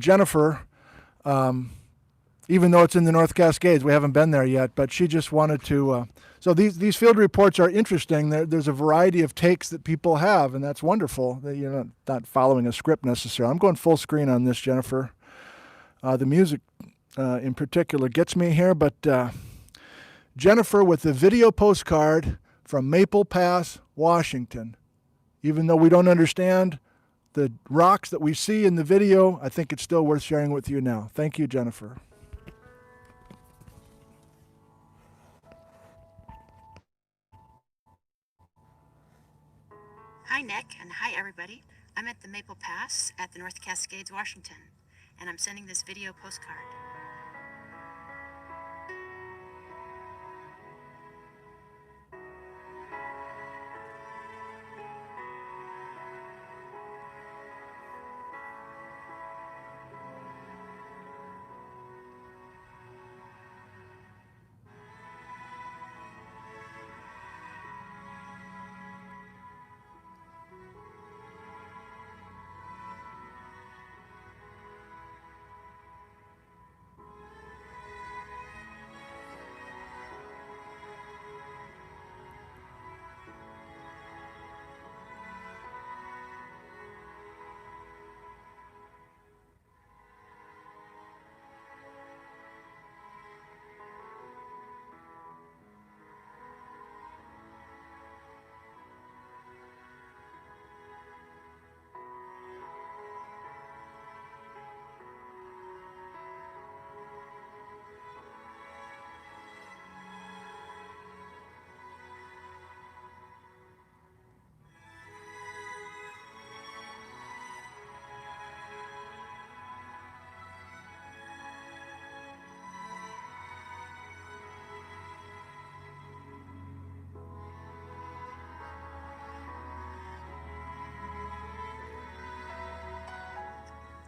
Jennifer, even though it's in the North Cascades. We haven't been there yet, but she just wanted to. So these field reports are interesting. There's a variety of takes that people have, and that's wonderful. That you're not following a script necessarily. I'm going full screen on this, Jennifer. The music in particular gets me here, but Jennifer with the video postcard from Maple Pass, Washington. Even though we don't understand the rocks that we see in the video, I think it's still worth sharing with you now. Thank you, Jennifer. Hi, Nick, and hi, everybody. I'm at the Maple Pass at the North Cascades, Washington, and I'm sending this video postcard.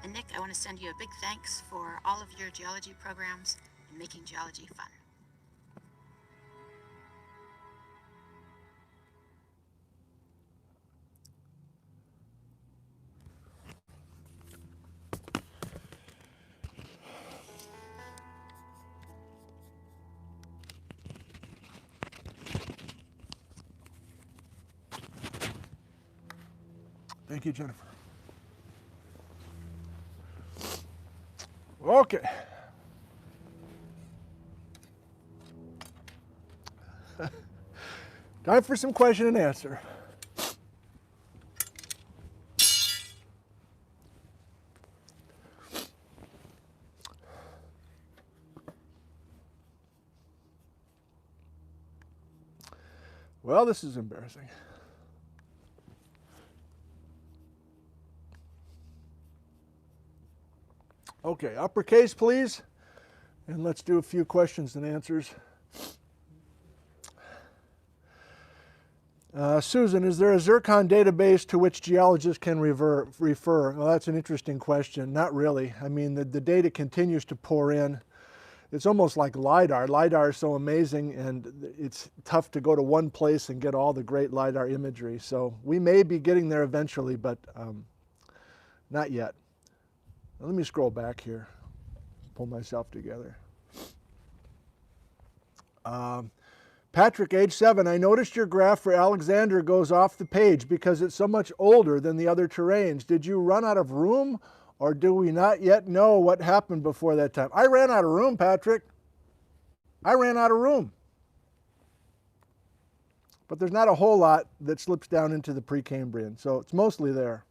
And Nick, I want to send you a big thanks for all of your geology programs and making geology fun. Thank you, Jennifer. Okay. Time for some question and answer. Well, this is embarrassing. Okay, uppercase, please. And let's do a few questions and answers. Susan, is there a zircon database to which geologists can refer? Well, that's an interesting question. Not really. I mean, the data continues to pour in. It's almost like LiDAR. LiDAR is so amazing, and it's tough to go to one place and get all the great LiDAR imagery. So we may be getting there eventually, but not yet. Now, let me scroll back here, pull myself together. Patrick, age 7, I noticed your graph for Alexander goes off the page because it's so much older than the other terranes. Did you run out of room, or do we not yet know what happened before that time? I ran out of room, Patrick. I ran out of room. But there's not a whole lot that slips down into the Precambrian, so it's mostly there.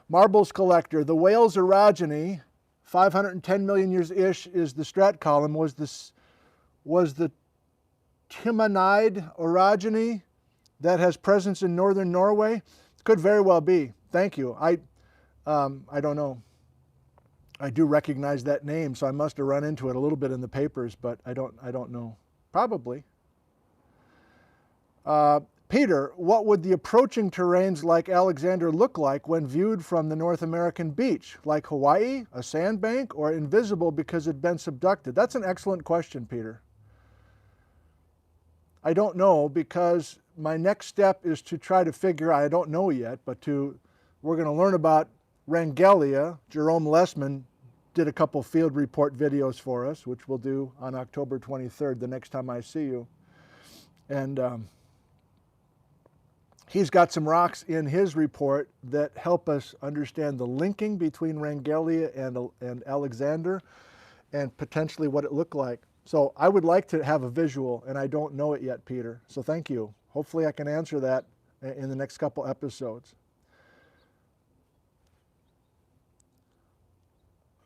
Marbles collector, the Wales orogeny, 510 million years-ish is the strat column, was the Timonide orogeny that has presence in northern Norway? Could very well be. Thank you. I don't know. I do recognize that name, so I must have run into it a little bit in the papers, but I don't know. Probably. Peter, what would the approaching terranes like Alexander look like when viewed from the North American beach? Like Hawaii, a sandbank, or invisible because it'd been subducted? That's an excellent question, Peter. I don't know, because my next step is to try to figure, I don't know yet, but we're going to learn about Rangelia. Jerome Lessman did a couple field report videos for us, which we'll do on October 23rd, the next time I see you. And he's got some rocks in his report that help us understand the linking between Rangelia and Alexander and potentially what it looked like. So I would like to have a visual, and I don't know it yet, Peter. So thank you. Hopefully I can answer that in the next couple episodes.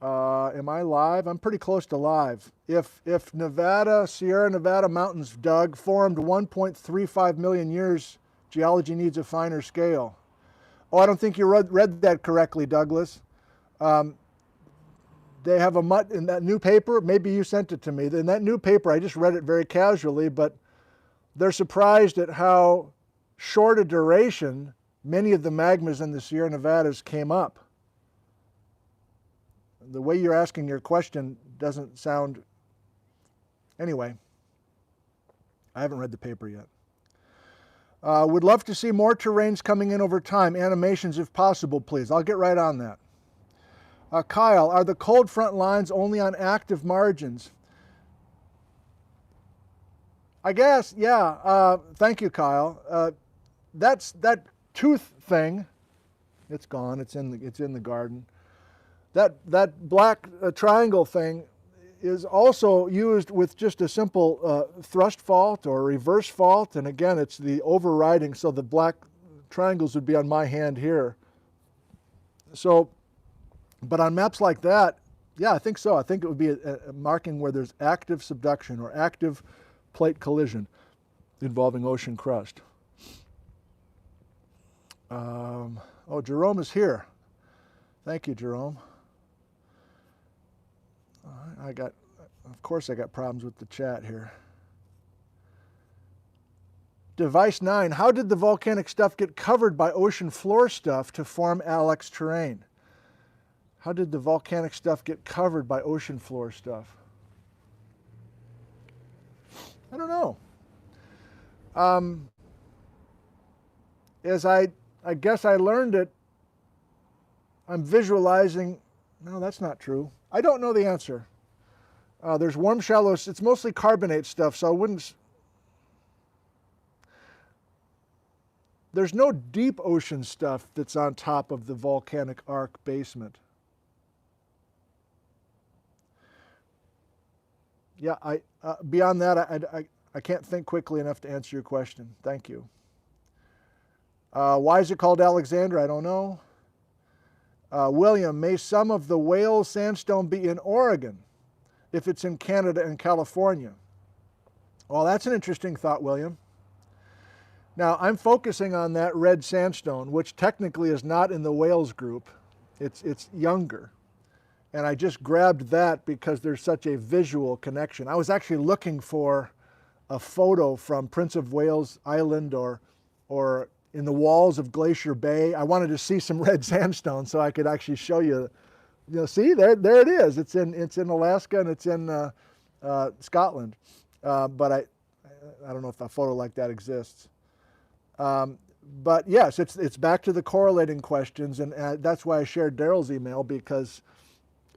Am I live? I'm pretty close to live. If Sierra Nevada mountains, Doug, formed 1.35 million years, geology needs a finer scale. Oh, I don't think you read that correctly, Douglas. They have a mutt in that new paper. Maybe you sent it to me. In that new paper, I just read it very casually, but they're surprised at how short a duration many of the magmas in the Sierra Nevadas came up. The way you're asking your question doesn't sound... Anyway, I haven't read the paper yet. Would love to see more terranes coming in over time. Animations if possible, please. I'll get right on that. Kyle, are the cold front lines only on active margins? I guess, yeah. Thank you, Kyle. That tooth thing, it's gone. It's in the garden. That black triangle thing is also used with just a simple thrust fault or reverse fault, and again, it's the overriding. So the black triangles would be on my hand here. So. But on maps like that, yeah, I think so. I think it would be a marking where there's active subduction or active plate collision involving ocean crust. Oh, Jerome is here. Thank you, Jerome. Of course I got problems with the chat here. Device 9, how did the volcanic stuff get covered by ocean floor stuff to form Alex terrain? How did the volcanic stuff get covered by ocean floor stuff? I don't know. As I guess I learned it, I'm visualizing. No, that's not true. I don't know the answer. There's warm, shallow. It's mostly carbonate stuff, so I wouldn't. There's no deep ocean stuff that's on top of the volcanic arc basement. Yeah, beyond that, I can't think quickly enough to answer your question. Thank you. Why is it called Alexandra? I don't know. William, may some of the Whale sandstone be in Oregon if it's in Canada and California? Well, that's an interesting thought, William. Now, I'm focusing on that red sandstone, which technically is not in the Wales group. It's younger. And I just grabbed that because there's such a visual connection. I was actually looking for a photo from Prince of Wales Island or in the walls of Glacier Bay. I wanted to see some red sandstone so I could actually show you. See, there it is. It's in Alaska and it's in Scotland. But I don't know if a photo like that exists. But yes, it's back to the correlating questions, and that's why I shared Daryl's email, because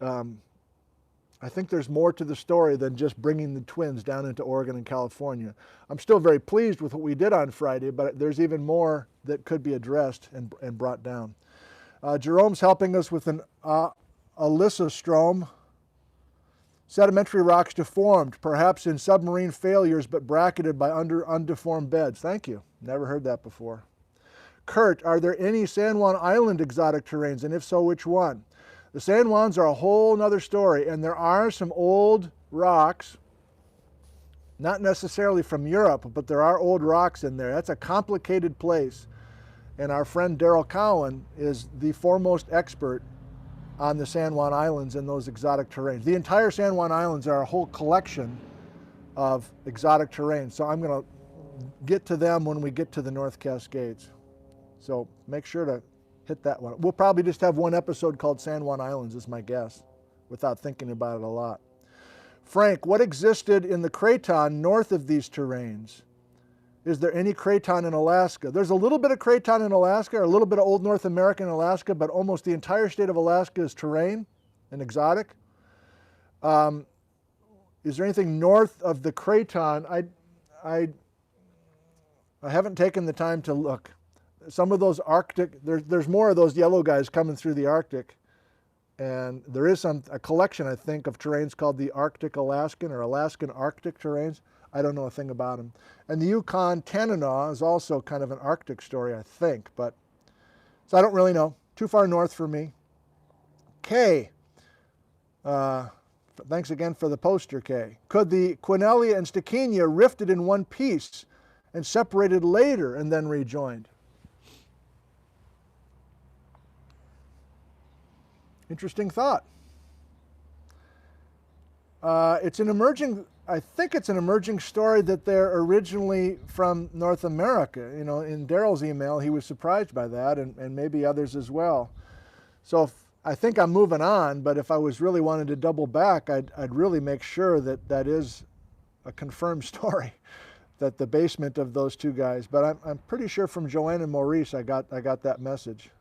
I think there's more to the story than just bringing the twins down into Oregon and California. I'm still very pleased with what we did on Friday, but there's even more that could be addressed and brought down. Jerome's helping us with an Alyssostrom. Sedimentary rocks deformed, perhaps in submarine failures, but bracketed by undeformed beds. Thank you. Never heard that before. Kurt, are there any San Juan Island exotic terranes, and if so, which one? The San Juans are a whole nother story, and there are some old rocks, not necessarily from Europe, but there are old rocks in there. That's a complicated place, and our friend Daryl Cowan is the foremost expert on the San Juan Islands and those exotic terranes. The entire San Juan Islands are a whole collection of exotic terrains, so I'm going to get to them when we get to the North Cascades. So make sure to hit that one. We'll probably just have one episode called San Juan Islands, is my guess, without thinking about it a lot. Frank, what existed in the craton north of these terranes? Is there any craton in Alaska? There's a little bit of craton in Alaska, a little bit of Old North America in Alaska, but almost the entire state of Alaska is terrane and exotic. Is there anything north of the craton? I haven't taken the time to look. Some of those Arctic, there's more of those yellow guys coming through the Arctic. And there is a collection, I think, of terranes called the Arctic Alaskan or Alaskan Arctic terranes. I don't know a thing about them. And the Yukon Tanana is also kind of an Arctic story, I think. But so I don't really know. Too far north for me. Kay, thanks again for the poster, Kay. Could the Quinellia and Stachynia rifted in one piece and separated later and then rejoined? Interesting thought. It's an emerging, I think it's an emerging story that they're originally from North America. You know, in Daryl's email, he was surprised by that, and maybe others as well. So I think I'm moving on, but if I was really wanting to double back, I'd really make sure that that is a confirmed story, that the basement of those two guys. But I'm pretty sure from Joanne and Maurice I got that message.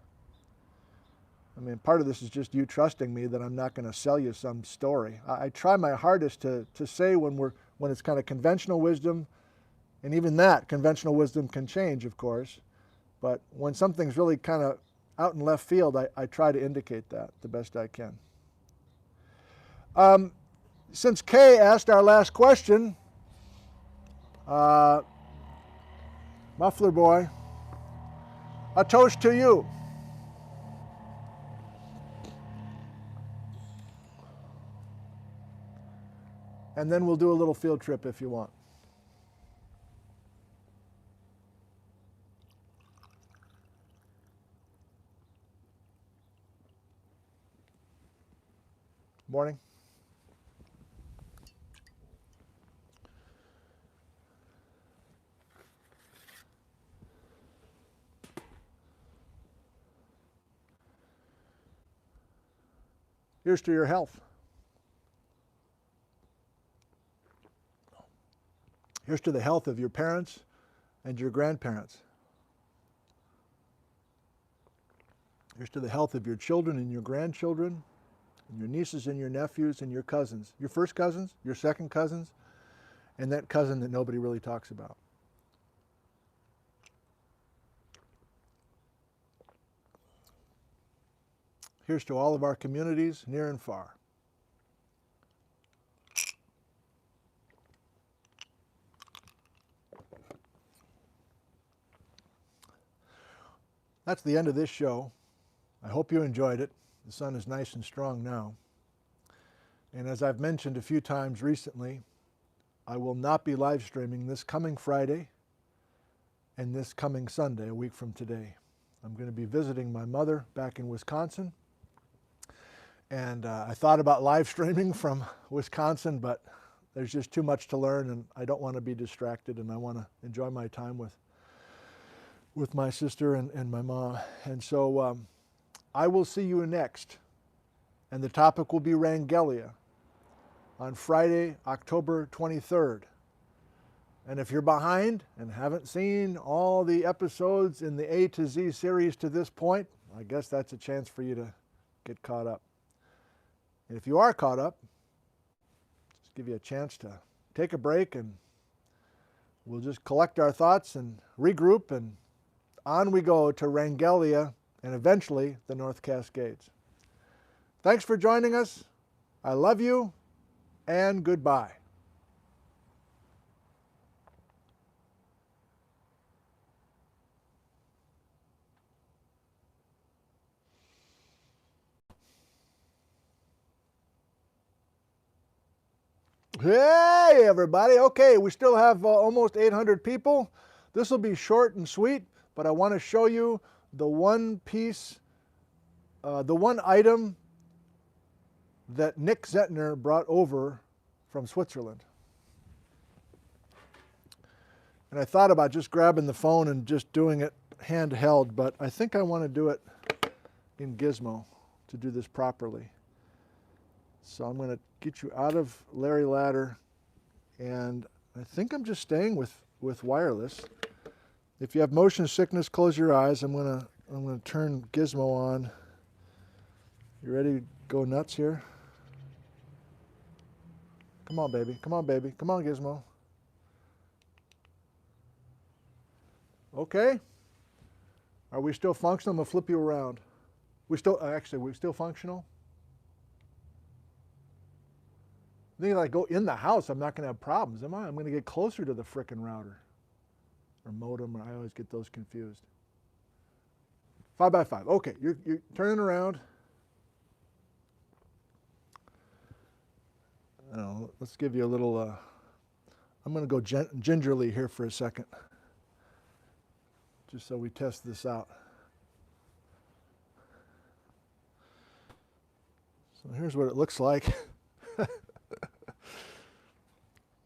I mean, part of this is just you trusting me that I'm not going to sell you some story. I try my hardest to say when it's kind of conventional wisdom, and even that conventional wisdom can change, of course. But when something's really kind of out in left field, I try to indicate that the best I can. Since Kay asked our last question, Muffler Boy, a toast to you. And then we'll do a little field trip if you want. Morning. Here's to your health. Here's to the health of your parents and your grandparents. Here's to the health of your children and your grandchildren, and your nieces and your nephews and your cousins. Your first cousins, your second cousins, and that cousin that nobody really talks about. Here's to all of our communities, near and far. That's the end of this show. I hope you enjoyed it. The sun is nice and strong now. And as I've mentioned a few times recently, I will not be live streaming this coming Friday and this coming Sunday, a week from today. I'm going to be visiting my mother back in Wisconsin. And I thought about live streaming from Wisconsin, but there's just too much to learn, and I don't want to be distracted, and I want to enjoy my time with my sister and my mom. And so I will see you next. And the topic will be Wrangellia on Friday, October 23rd. And if you're behind and haven't seen all the episodes in the A to Z series to this point, I guess that's a chance for you to get caught up. And if you are caught up, just give you a chance to take a break, and we'll just collect our thoughts and regroup, and on we go to Wrangellia and eventually the North Cascades. Thanks for joining us. I love you, and goodbye. Hey, everybody. Okay, we still have almost 800 people. This will be short and sweet, but I want to show you the one piece, the one item that Nick Zettner brought over from Switzerland. And I thought about just grabbing the phone and just doing it handheld, but I think I want to do it in Gizmo to do this properly. So I'm going to get you out of Larry Ladder, and I think I'm just staying with wireless. If you have motion sickness, close your eyes. I'm going to turn Gizmo on. You ready to go nuts here? Come on, baby. Come on, baby. Come on, Gizmo. Okay. Are we still functional? I'm going to flip you around. We still functional? I think if I go in the house, I'm not going to have problems, am I? I'm going to get closer to the frickin' router or modem. I always get those confused. 5x5. Okay, you're turning around. Let's give you a little. I'm going to go gingerly here for a second, just so we test this out. So here's what it looks like.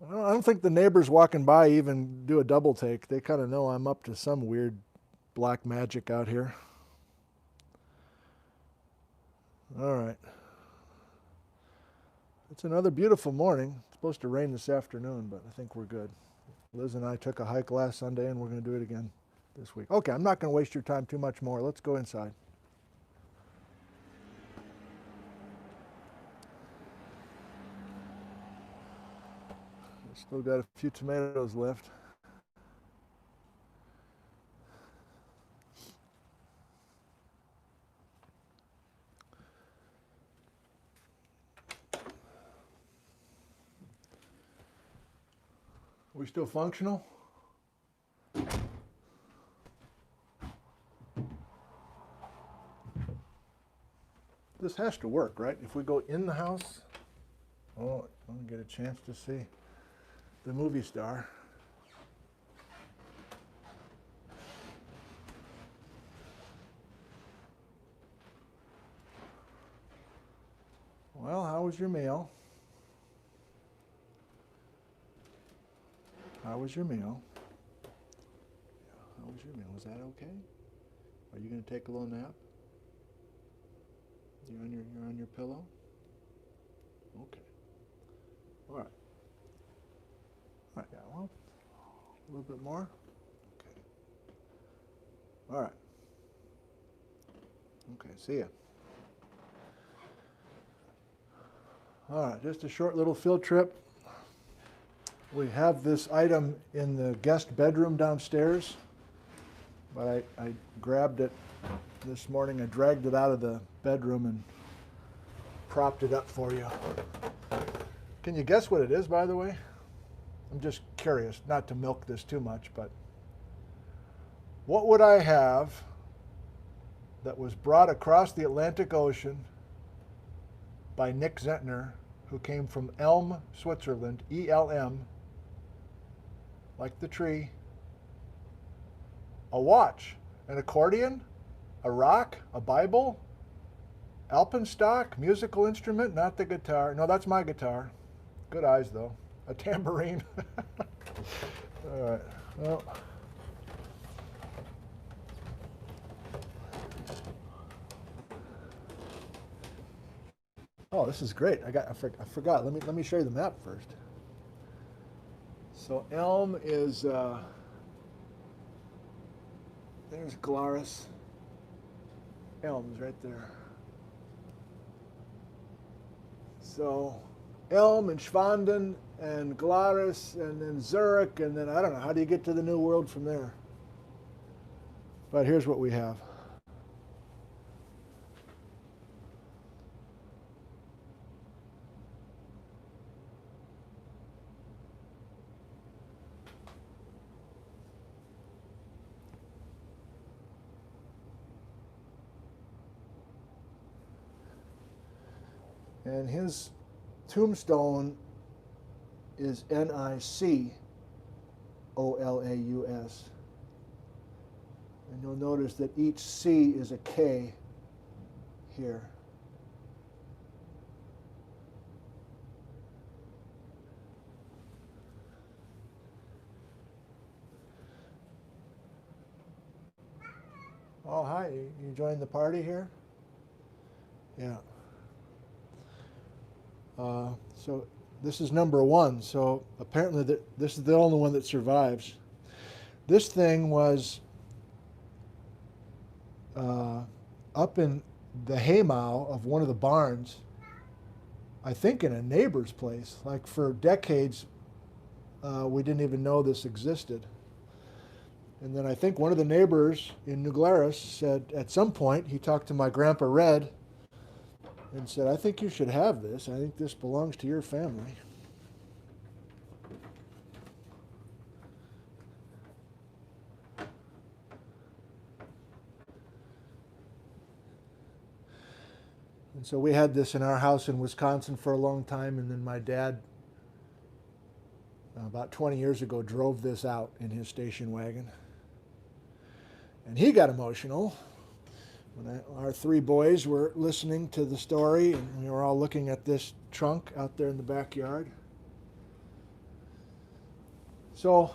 I don't think the neighbors walking by even do a double take. They kind of know I'm up to some weird black magic out here. All right. It's another beautiful morning. It's supposed to rain this afternoon, but I think we're good. Liz and I took a hike last Sunday, and we're going to do it again this week. Okay, I'm not going to waste your time too much more. Let's go inside. Still got a few tomatoes left. Are we still functional? This has to work, right? If we go in the house, oh, I'm going to get a chance to see the movie star. Well, how was your meal? How was your meal? How was your meal? Was that okay? Are you going to take a little nap? You're on your pillow? Okay. All right. All right, yeah, well, a little bit more. Okay. All right. Okay, see ya. All right, just a short little field trip. We have this item in the guest bedroom downstairs, but I grabbed it this morning. I dragged it out of the bedroom and propped it up for you. Can you guess what it is, by the way? I'm just curious, not to milk this too much, but what would I have that was brought across the Atlantic Ocean by Nick Zentner, who came from Elm, Switzerland, E-L-M, like the tree, a watch, an accordion, a rock, a Bible, alpenstock, musical instrument, not the guitar. No, that's my guitar. Good eyes, though. A tambourine. All right. Well. Oh, this is great. I forgot. Let me show you the map first. So Elm is there's Glarus. Elm's right there. So Elm and Schwanden and Glarus and then Zurich and then I don't know, how do you get to the New World from there? But here's what we have. And his tombstone is Nicolaus. And you'll notice that each C is a K here. Oh, hi. You joined the party here? Yeah. So this is number one. So apparently this is the only one that survives. This thing was up in the haymow of one of the barns, I think in a neighbor's place. Like for decades, we didn't even know this existed. And then I think one of the neighbors in New Glarus said at some point, he talked to my Grandpa Red and said, I think you should have this. I think this belongs to your family. And so we had this in our house in Wisconsin for a long time, and then my dad, about 20 years ago, drove this out in his station wagon. And he got emotional when our three boys were listening to the story, and we were all looking at this trunk out there in the backyard. So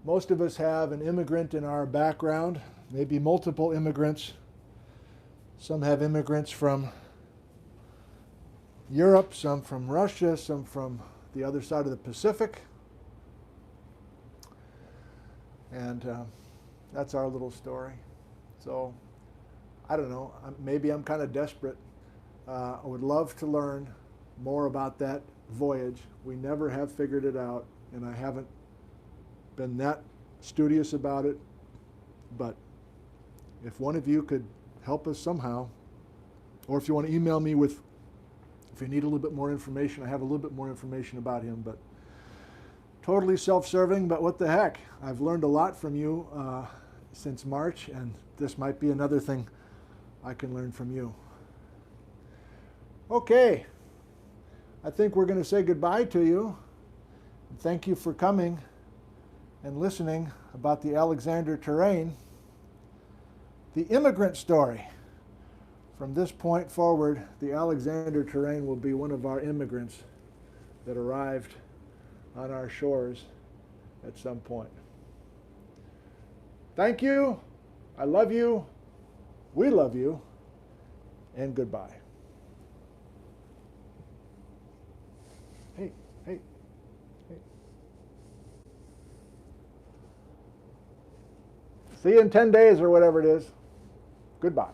most of us have an immigrant in our background, maybe multiple immigrants. Some have immigrants from Europe, some from Russia, some from the other side of the Pacific. And that's our little story. So, I don't know, maybe I'm kind of desperate. I would love to learn more about that voyage. We never have figured it out, and I haven't been that studious about it. But if one of you could help us somehow, or if you want to email me with, if you need a little bit more information, I have a little bit more information about him, but totally self-serving, but what the heck? I've learned a lot from you since March, and this might be another thing I can learn from you. Okay, I think we're going to say goodbye to you. Thank you for coming and listening about the Alexander Terrane, the immigrant story. From this point forward, the Alexander Terrane will be one of our immigrants that arrived on our shores at some point. Thank you. I love you. We love you. And goodbye. See you in 10 days or whatever it is. Goodbye.